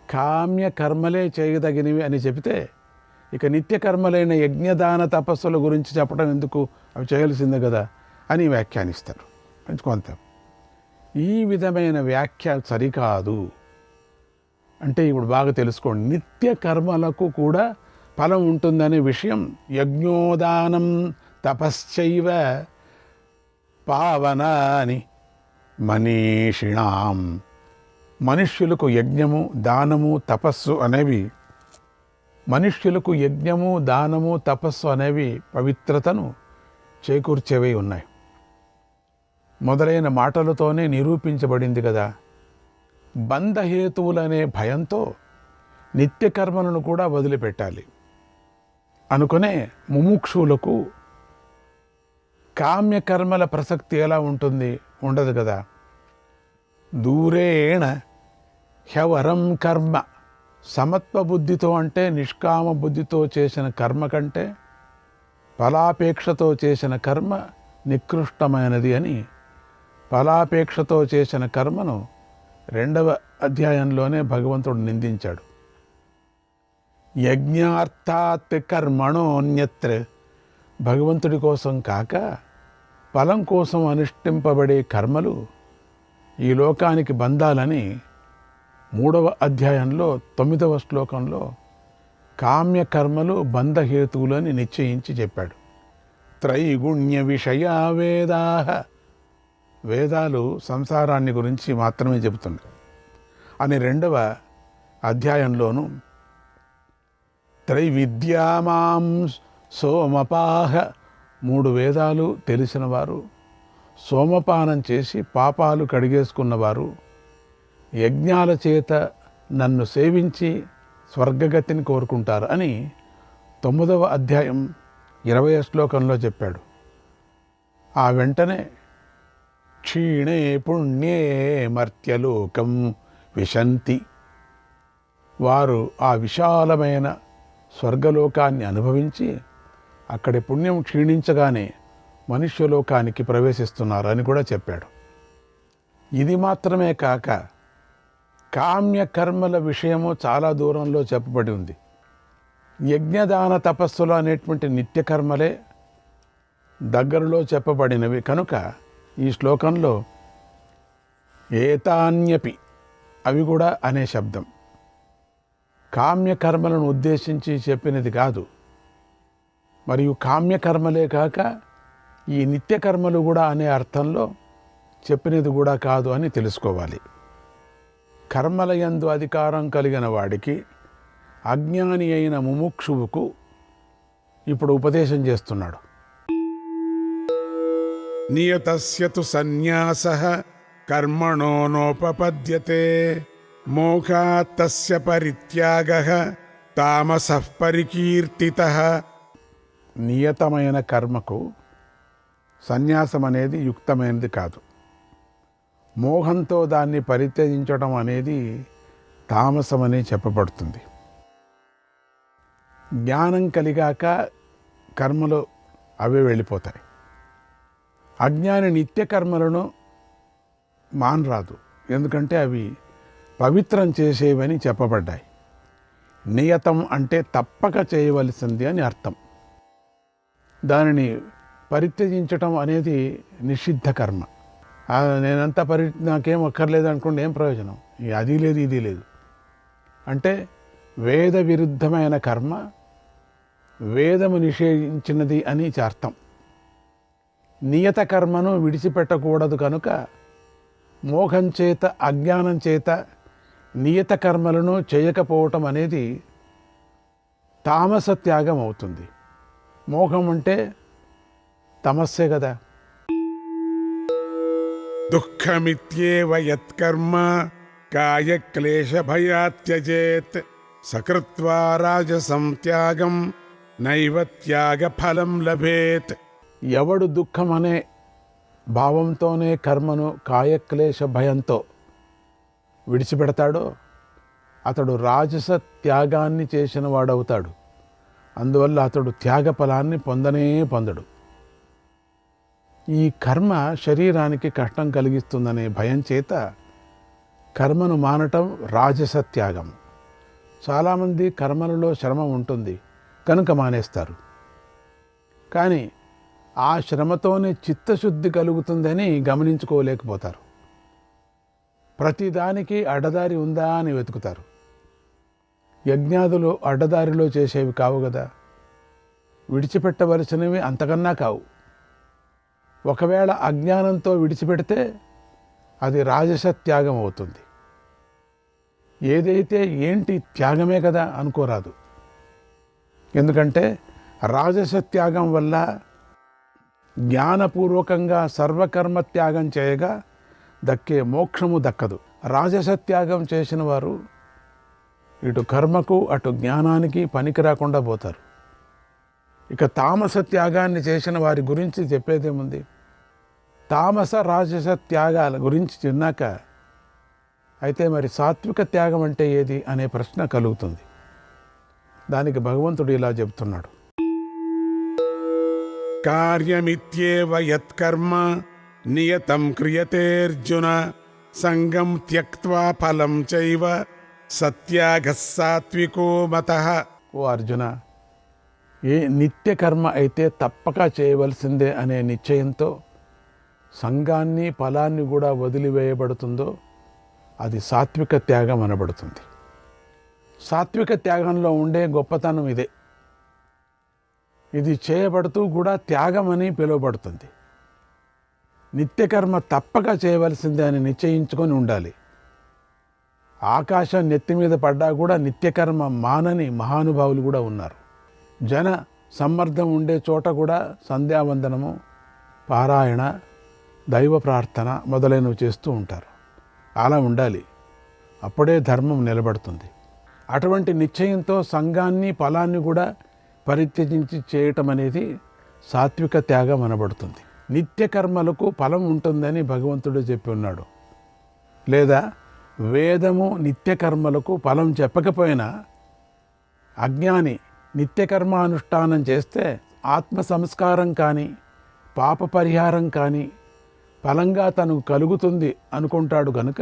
కామ్యకర్మలే చేయదగినవి అని చెబితే ఇక నిత్యకర్మలైన యజ్ఞదాన తపస్సుల గురించి చెప్పడం ఎందుకు, అవి చేయాల్సిందే కదా అని వ్యాఖ్యానిస్తారు. కొంత ఈ విధమైన వ్యాఖ్య సరికాదు. అంటే ఇప్పుడు బాగా తెలుసుకోండి, నిత్య కర్మలకు కూడా ఫలం ఉంటుందనే విషయం యజ్ఞోదానం తపశ్చైవ పావనాని మనీషిణాం. మనుష్యులకు యజ్ఞము దానము తపస్సు అనేవి మనుష్యులకు యజ్ఞము దానము తపస్సు అనేవి పవిత్రతను చేకూర్చేవి ఉన్నాయి మొదలైన మాటలతోనే నిరూపించబడింది కదా. బంధహేతువులనే భయంతో నిత్యకర్మలను కూడా వదిలిపెట్టాలి అనుకునే ముముక్షువులకు కామ్యకర్మల ప్రసక్తి ఎలా ఉంటుంది? ఉండదు కదా. దూరేణ హ్యవరం కర్మ. సమత్వ బుద్ధితో అంటే నిష్కామ బుద్ధితో చేసిన కర్మ కంటే ఫలాపేక్షతో చేసిన కర్మ నికృష్టమైనది అని ఫలాపేక్షతో చేసిన కర్మను 2వ అధ్యాయంలోనే భగవంతుడు నిందించాడు. యజ్ఞార్థాత్ కర్మణోన్యత్ర. భగవంతుడి కోసం కాక ఫలం కోసం అనుష్ఠింపబడే కర్మలు ఈ లోకానికి బంధాలని 3వ అధ్యాయంలో 9వ శ్లోకంలో కామ్యకర్మలు బంధహేతువులని నిశ్చయించి చెప్పాడు. త్రైగుణ్య విషయా వేదాః. వేదాలు సంసారాన్ని గురించి మాత్రమే చెబుతుంది అని 2వ అధ్యాయంలోనూ త్రైవిద్యామాం సోమపాహ. 3 వేదాలు తెలిసిన వారు, సోమపానం చేసి పాపాలు కడిగేసుకున్నవారు, యజ్ఞాల చేత నన్ను సేవించి స్వర్గగతిని కోరుకుంటారు అని 9వ అధ్యాయం 20వ శ్లోకంలో చెప్పాడు. ఆ వెంటనే క్షీణే పుణ్యే మర్త్యలోకం విశంతి. వారు ఆ విశాలమైన స్వర్గలోకాన్ని అనుభవించి అక్కడి పుణ్యం క్షీణించగానే మనుష్యలోకానికి ప్రవేశిస్తున్నారు అని కూడా చెప్పాడు. ఇది మాత్రమే కాక కామ్యకర్మల విషయము చాలా దూరంలో చెప్పబడి ఉంది. యజ్ఞదాన తపస్సులు అనేటువంటి నిత్యకర్మలే దగ్గరలో చెప్పబడినవి కనుక ఈ శ్లోకంలో ఏతాన్యపి అవి కూడా అనే శబ్దం కామ్యకర్మలను ఉద్దేశించి చెప్పినది కాదు. మరియు కామ్యకర్మలే కాక ఈ నిత్యకర్మలు కూడా అనే అర్థంలో చెప్పినది కూడా కాదు అని తెలుసుకోవాలి. కర్మలయందు అధికారం కలిగిన వాడికి, అజ్ఞాని అయిన ముముక్షువుకు ఇప్పుడు ఉపదేశం చేస్తున్నాడు. నియతస్య తు సన్యాసః కర్మణో నోపపద్యతే మోక్షాత్ తస్య పరిత్యాగః తామసః పరికీర్తితః. నియతమైన కర్మకు సన్యాసం అనేది యుక్తమైనది కాదు. మోహంతో దాన్ని పరిత్యజించడం అనేది తామసమని చెప్పబడుతుంది. జ్ఞానం కలిగాక కర్మలు అవే వెళ్ళిపోతాయి. అజ్ఞాని నిత్య కర్మలను మానరాదు, ఎందుకంటే అవి పవిత్రం చేసేవని చెప్పబడ్డాయి. నియతం అంటే తప్పక చేయవలసింది అని అర్థం. దానిని పరిత్యజించటం అనేది నిషిద్ధ కర్మ. నాకేం అక్కర్లేదు అనుకోండి, ఏం ప్రయోజనం? అది లేదు ఇది లేదు అంటే వేద విరుద్ధమైన కర్మ వేదము నిషేధించినది అని అర్థం. నియత కర్మను విడిచిపెట్టకూడదు కనుక మోహం చేత అజ్ఞానం చేత నియత కర్మలను చేయకపోవటం అనేది తామస త్యాగం అవుతుంది. మోహం అంటే తమస్సే కదా. దుఃఖమిత్యేవ యత్కర్మ కాయక్లేశభయాత్ త్యజేత్ సకృత్వా రాజసం త్యాగం నైవ త్యాగ ఫలం లభేత్. ఎవడు దుఃఖం అనే భావంతోనే కర్మను కాయక్లేశ భయంతో విడిచిపెడతాడో అతడు రాజస త్యాగాన్ని చేసిన వాడవుతాడు. అందువల్ల అతడు త్యాగ ఫలాన్ని పొందడు. ఈ కర్మ శరీరానికి కష్టం కలిగిస్తుందనే భయం చేత కర్మను మానటం రాజస త్యాగం. చాలామంది కర్మలలో శ్రమ ఉంటుంది కనుక మానేస్తారు. కానీ ఆ శ్రమతోనే చిత్తశుద్ధి కలుగుతుందని గమనించుకోలేకపోతారు. ప్రతిదానికి అడ్డదారి ఉందా అని వెతుకుతారు. యజ్ఞాదులు అడ్డదారిలో చేసేవి కావు కదా, విడిచిపెట్టవలసినవి అంతకన్నా కావు. ఒకవేళ అజ్ఞానంతో విడిచిపెడితే అది రాజస త్యాగం అవుతుంది. ఏదైతే ఏంటి త్యాగమే కదా అనుకోరాదు. ఎందుకంటే రాజస త్యాగం వల్ల జ్ఞానపూర్వకంగా సర్వకర్మ త్యాగం చేయగా దక్కే మోక్షము దక్కదు. రాజస త్యాగం చేసిన వారు ఇటు కర్మకు అటు జ్ఞానానికి పనికి రాకుండా పోతారు. ఇక తామస త్యాగాన్ని చేసిన వారి గురించి చెప్పేదేముంది? తామస రాజస త్యాగాల గురించి చిన్నాక అయితే మరి సాత్విక త్యాగం అంటే ఏది అనే ప్రశ్న కలుగుతుంది. దానికి భగవంతుడు ఇలా చెబుతున్నాడు. కార్యమిత్యేవ యత్కర్మ నియతం క్రియతేర్జున సంగం త్యక్త్వా ఫలం చైవ సత్యాగ సాత్వికో మతః. ఓ అర్జున, ఏ నిత్య కర్మ అయితే తప్పక చేయవలసిందే అనే నిశ్చయంతో సంఘాన్ని ఫలాన్ని కూడా వదిలివేయబడుతుందో అది సాత్విక త్యాగం అనబడుతుంది. సాత్విక త్యాగంలో ఉండే గొప్పతనం ఇదే. ఇది చేయబడుతూ కూడా త్యాగం అని పిలువబడుతుంది. నిత్యకర్మ తప్పక చేయవలసిందే అని నిశ్చయించుకొని ఉండాలి. ఆకాశం నెత్తి మీద పడ్డా కూడా నిత్యకర్మ మానని మహానుభావులు కూడా ఉన్నారు. జన సమ్మర్దం ఉండే చోట కూడా సంధ్యావందనము, పారాయణ, దైవ ప్రార్థన మొదలైనవి చేస్తూ ఉంటారు. అలా ఉండాలి. అప్పుడే ధర్మం నిలబడుతుంది. అటువంటి నిశ్చయంతో సంఘాన్ని ఫలాన్ని కూడా పరిత్యజించి చేయటం అనేది సాత్విక త్యాగం అనబడుతుంది. నిత్య కర్మలకు ఫలం ఉంటుందని భగవంతుడు చెప్పి ఉన్నాడు. లేదా వేదము నిత్యకర్మలకు ఫలం చెప్పకపోయినా అజ్ఞాని నిత్యకర్మానుష్ఠానం చేస్తే ఆత్మ సంస్కారం కానీ పాప పరిహారం కానీ ఫలంగా తనకు కలుగుతుంది అనుకుంటాడు కనుక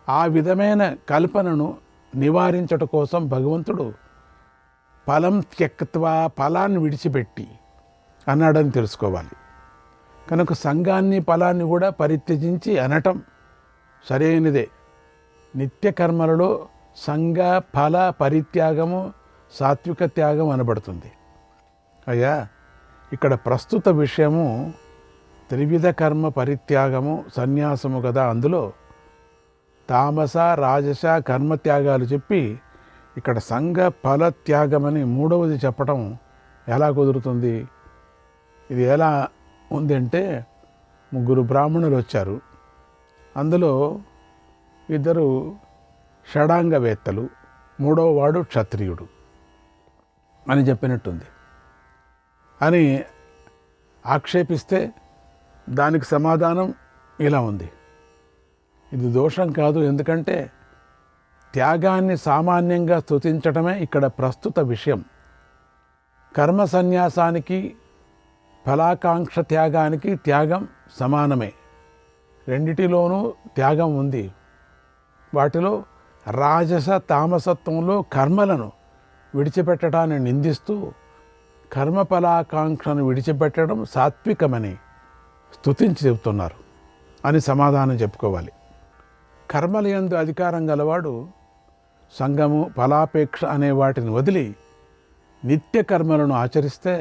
ఆ విధమైన కల్పనను నివారించట కోసం భగవంతుడు ఫలం త్యక్త్వా, ఫలాన్ని విడిచిపెట్టి అన్నాడని తెలుసుకోవాలి. కనుక సంఘాన్ని ఫలాన్ని కూడా పరిత్యజించి అనటం సరైనదే. నిత్యకర్మలలో సంఘ ఫల పరిత్యాగము సాత్విక త్యాగం అనబడుతుంది. అయ్యా, ఇక్కడ ప్రస్తుత విషయము త్రివిధ కర్మ పరిత్యాగము సన్యాసము కదా. అందులో తామస రాజస కర్మ త్యాగాలు చెప్పి ఇక్కడ సంఘ ఫల త్యాగమని మూడవది చెప్పడం ఎలా కుదురుతుంది? ఇది ఎలా ఉంది అంటే, 3 బ్రాహ్మణులు వచ్చారు. అందులో 2 షడాంగవేత్తలు, 3వ వాడు క్షత్రియుడు అని చెప్పినట్టుంది అని ఆక్షేపిస్తే దానికి సమాధానం ఇలా ఉంది. ఇది దోషం కాదు. ఎందుకంటే త్యాగాన్ని సామాన్యంగా స్తుతించడమే ఇక్కడ ప్రస్తుత విషయం. కర్మ సన్యాసానికి ఫలాకాంక్ష త్యాగానికి త్యాగం సమానమే. రెండిటిలోనూ త్యాగం ఉంది. వాటిలో రాజస తామసత్వంలో కర్మలను విడిచిపెట్టడాన్ని నిందిస్తూ కర్మఫలాకాంక్షను విడిచిపెట్టడం సాత్వికమని స్తుతించి చెబుతున్నారు అని సమాధానం చెప్పుకోవాలి. కర్మలయందు అధికారం గలవాడు సంగము, ఫలాపేక్ష అనే వాటిని వదిలి నిత్య కర్మలను ఆచరిస్తే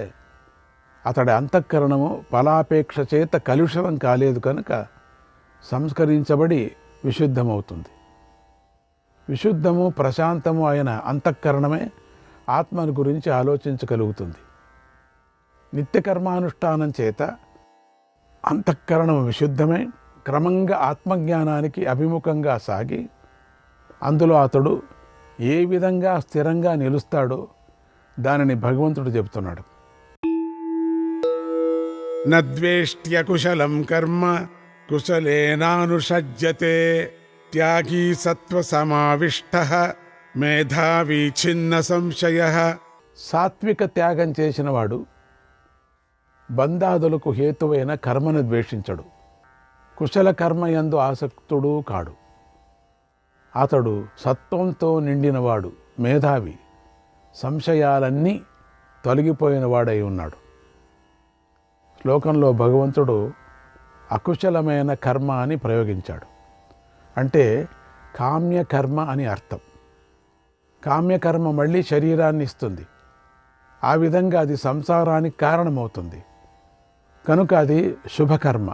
అతడి అంతఃకరణము ఫలాపేక్ష చేత కలుషితం కాలేదు కనుక సంస్కరించబడి విశుద్ధమవుతుంది. విశుద్ధము, ప్రశాంతము అయిన అంతఃకరణమే ఆత్మను గురించి ఆలోచించగలుగుతుంది. నిత్యకర్మానుష్ఠానం చేత అంతఃకరణం విశుద్ధమై క్రమంగా ఆత్మజ్ఞానానికి అభిముఖంగా సాగి అందులో అతడు ఏ విధంగా స్థిరంగా నిలుస్తాడో దానిని భగవంతుడు చెబుతున్నాడు. నద్వేష్ట్యకుశలం కర్మ కుశలేనానుషజ్యతే త్యాగీ సత్వసమావిష్టః మేధావి ఛిన్న సంశయః. సాత్విక త్యాగం చేసినవాడు బంధాదులకు హేతువైన కర్మను ద్వేషించడు, కుశల కర్మ యందు ఆసక్తుడు కాడు. అతడు సత్వంతో నిండినవాడు, మేధావి, సంశయాలన్నీ తొలగిపోయినవాడై ఉన్నాడు. శ్లోకంలో భగవంతుడు అకుశలమైన కర్మ అని ప్రయోగించాడు. అంటే కామ్యకర్మ అని అర్థం. కామ్యకర్మ మళ్ళీ శరీరాన్ని ఇస్తుంది, ఆ విధంగా అది సంసారానికి కారణమవుతుంది. కనుక అది శుభకర్మ,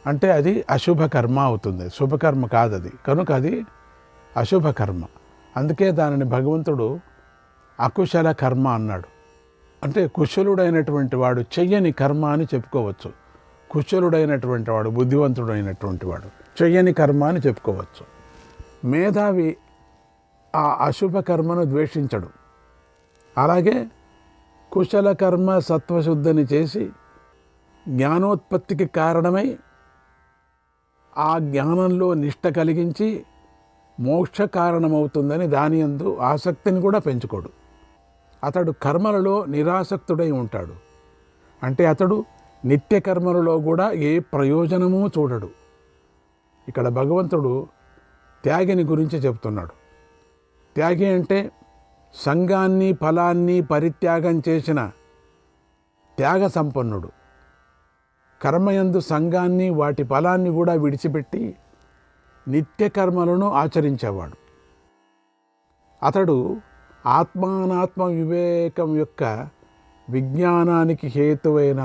అంటే అది అశుభకర్మ అవుతుంది. శుభకర్మ కాదది, కనుక అది అశుభకర్మ. అందుకే దానిని భగవంతుడు అకుశల కర్మ అన్నాడు. అంటే కుశలుడైనటువంటి వాడు చెయ్యని కర్మ అని చెప్పుకోవచ్చు. కుశలుడైనటువంటి వాడు, బుద్ధివంతుడైనటువంటి వాడు చెయ్యని కర్మ అని చెప్పుకోవచ్చు. మేధావి ఆ అశుభ కర్మను ద్వేషించడు. అలాగే కుశల కర్మ సత్వశుద్ధిని చేసి జ్ఞానోత్పత్తికి కారణమై ఆ జ్ఞానంలో నిష్ట కలిగించి మోక్ష కారణమవుతుందని దాని యందు ఆసక్తిని కూడా పెంచుకోడు. అతడు కర్మలలో నిరాసక్తుడై ఉంటాడు. అంటే అతడు నిత్య కర్మలలో కూడా ఏ ప్రయోజనమూ చూడడు. ఇక్కడ భగవంతుడు త్యాగిని గురించి చెప్తున్నాడు. త్యాగి అంటే సంఘాన్ని, ఫలాన్ని పరిత్యాగం చేసిన త్యాగ సంపన్నుడు. కర్మయందు సంఘాన్ని, వాటి ఫలాన్ని కూడా విడిచిపెట్టి నిత్య కర్మలను ఆచరించేవాడు. అతడు ఆత్మానాత్మ వివేకం యొక్క విజ్ఞానానికి హేతువైన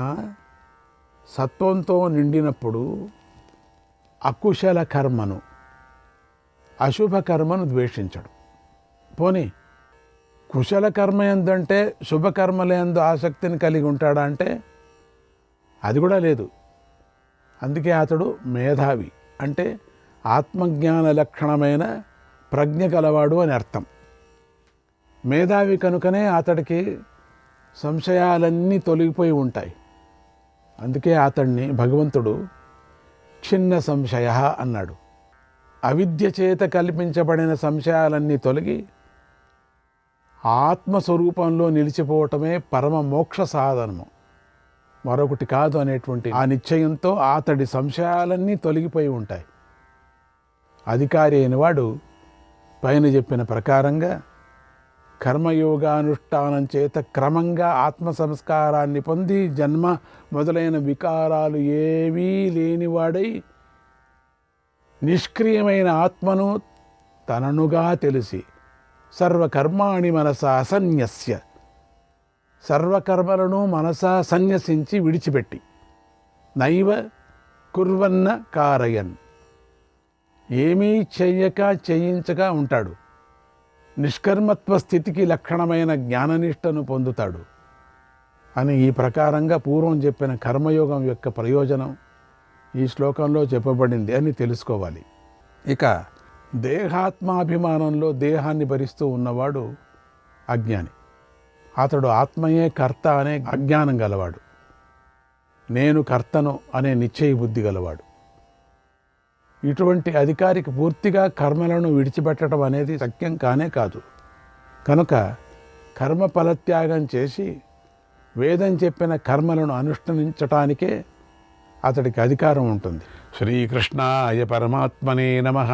సత్వంతో నిండినప్పుడు అకుశల కర్మను, అశుభ కర్మను ద్వేషించడు. పోనీ కుశల కర్మ ఎందంటే శుభకర్మలందు ఆసక్తిని కలిగి ఉంటాడా అంటే అది కూడా లేదు. అందుకే అతడు మేధావి, అంటే ఆత్మజ్ఞాన లక్షణమైన ప్రజ్ఞ గలవాడు అని అర్థం. మేధావి కనుకనే అతడికి సంశయాలన్నీ తొలగిపోయి ఉంటాయి. అందుకే అతడిని భగవంతుడు ఛిన్న సంశయ అన్నాడు. అవిద్య చేత కల్పించబడిన సంశయాలన్నీ తొలగి ఆత్మస్వరూపంలో నిలిచిపోవటమే పరమ మోక్ష సాధనము, మరొకటి కాదు అనేటువంటి ఆ నిశ్చయంతో అతడి సంశయాలన్నీ తొలగిపోయి ఉంటాయి. అధికారి అయినవాడు పైన చెప్పిన ప్రకారంగా కర్మయోగానుష్ఠానం చేత క్రమంగా ఆత్మ సంస్కారాన్ని పొంది జన్మ మొదలైన వికారాలు ఏవీ లేనివాడై నిష్క్రియమైన ఆత్మను తననుగా తెలిసి సర్వకర్మాణి మనస అసన్యస్య, సర్వకర్మలను మనసా సన్యసించి విడిచిపెట్టి నైవ కుర్వన్న కారయన్, ఏమీ చెయ్యక చేయించగా ఉంటాడు. నిష్కర్మత్వ స్థితికి లక్షణమైన జ్ఞాననిష్టను పొందుతాడు అని ఈ ప్రకారంగా పూర్వం చెప్పిన కర్మయోగం యొక్క ప్రయోజనం ఈ శ్లోకంలో చెప్పబడింది అని తెలుసుకోవాలి. ఇక దేహాత్మాభిమానంలో దేహాన్ని భరిస్తూ ఉన్నవాడు అజ్ఞాని. అతడు ఆత్మయే కర్త అనే అజ్ఞానం గలవాడు, నేను కర్తను అనే నిశ్చయ బుద్ధి గలవాడు. ఇటువంటి అధికారికి పూర్తిగా కర్మలను విడిచిపెట్టడం అనేది శక్యం కానే కాదు. కనుక కర్మ ఫలత్యాగం చేసి వేదం చెప్పిన కర్మలను అనుష్ఠించటానికే అతడికి అధికారం ఉంటుంది. శ్రీకృష్ణాయ పరమాత్మనే నమః.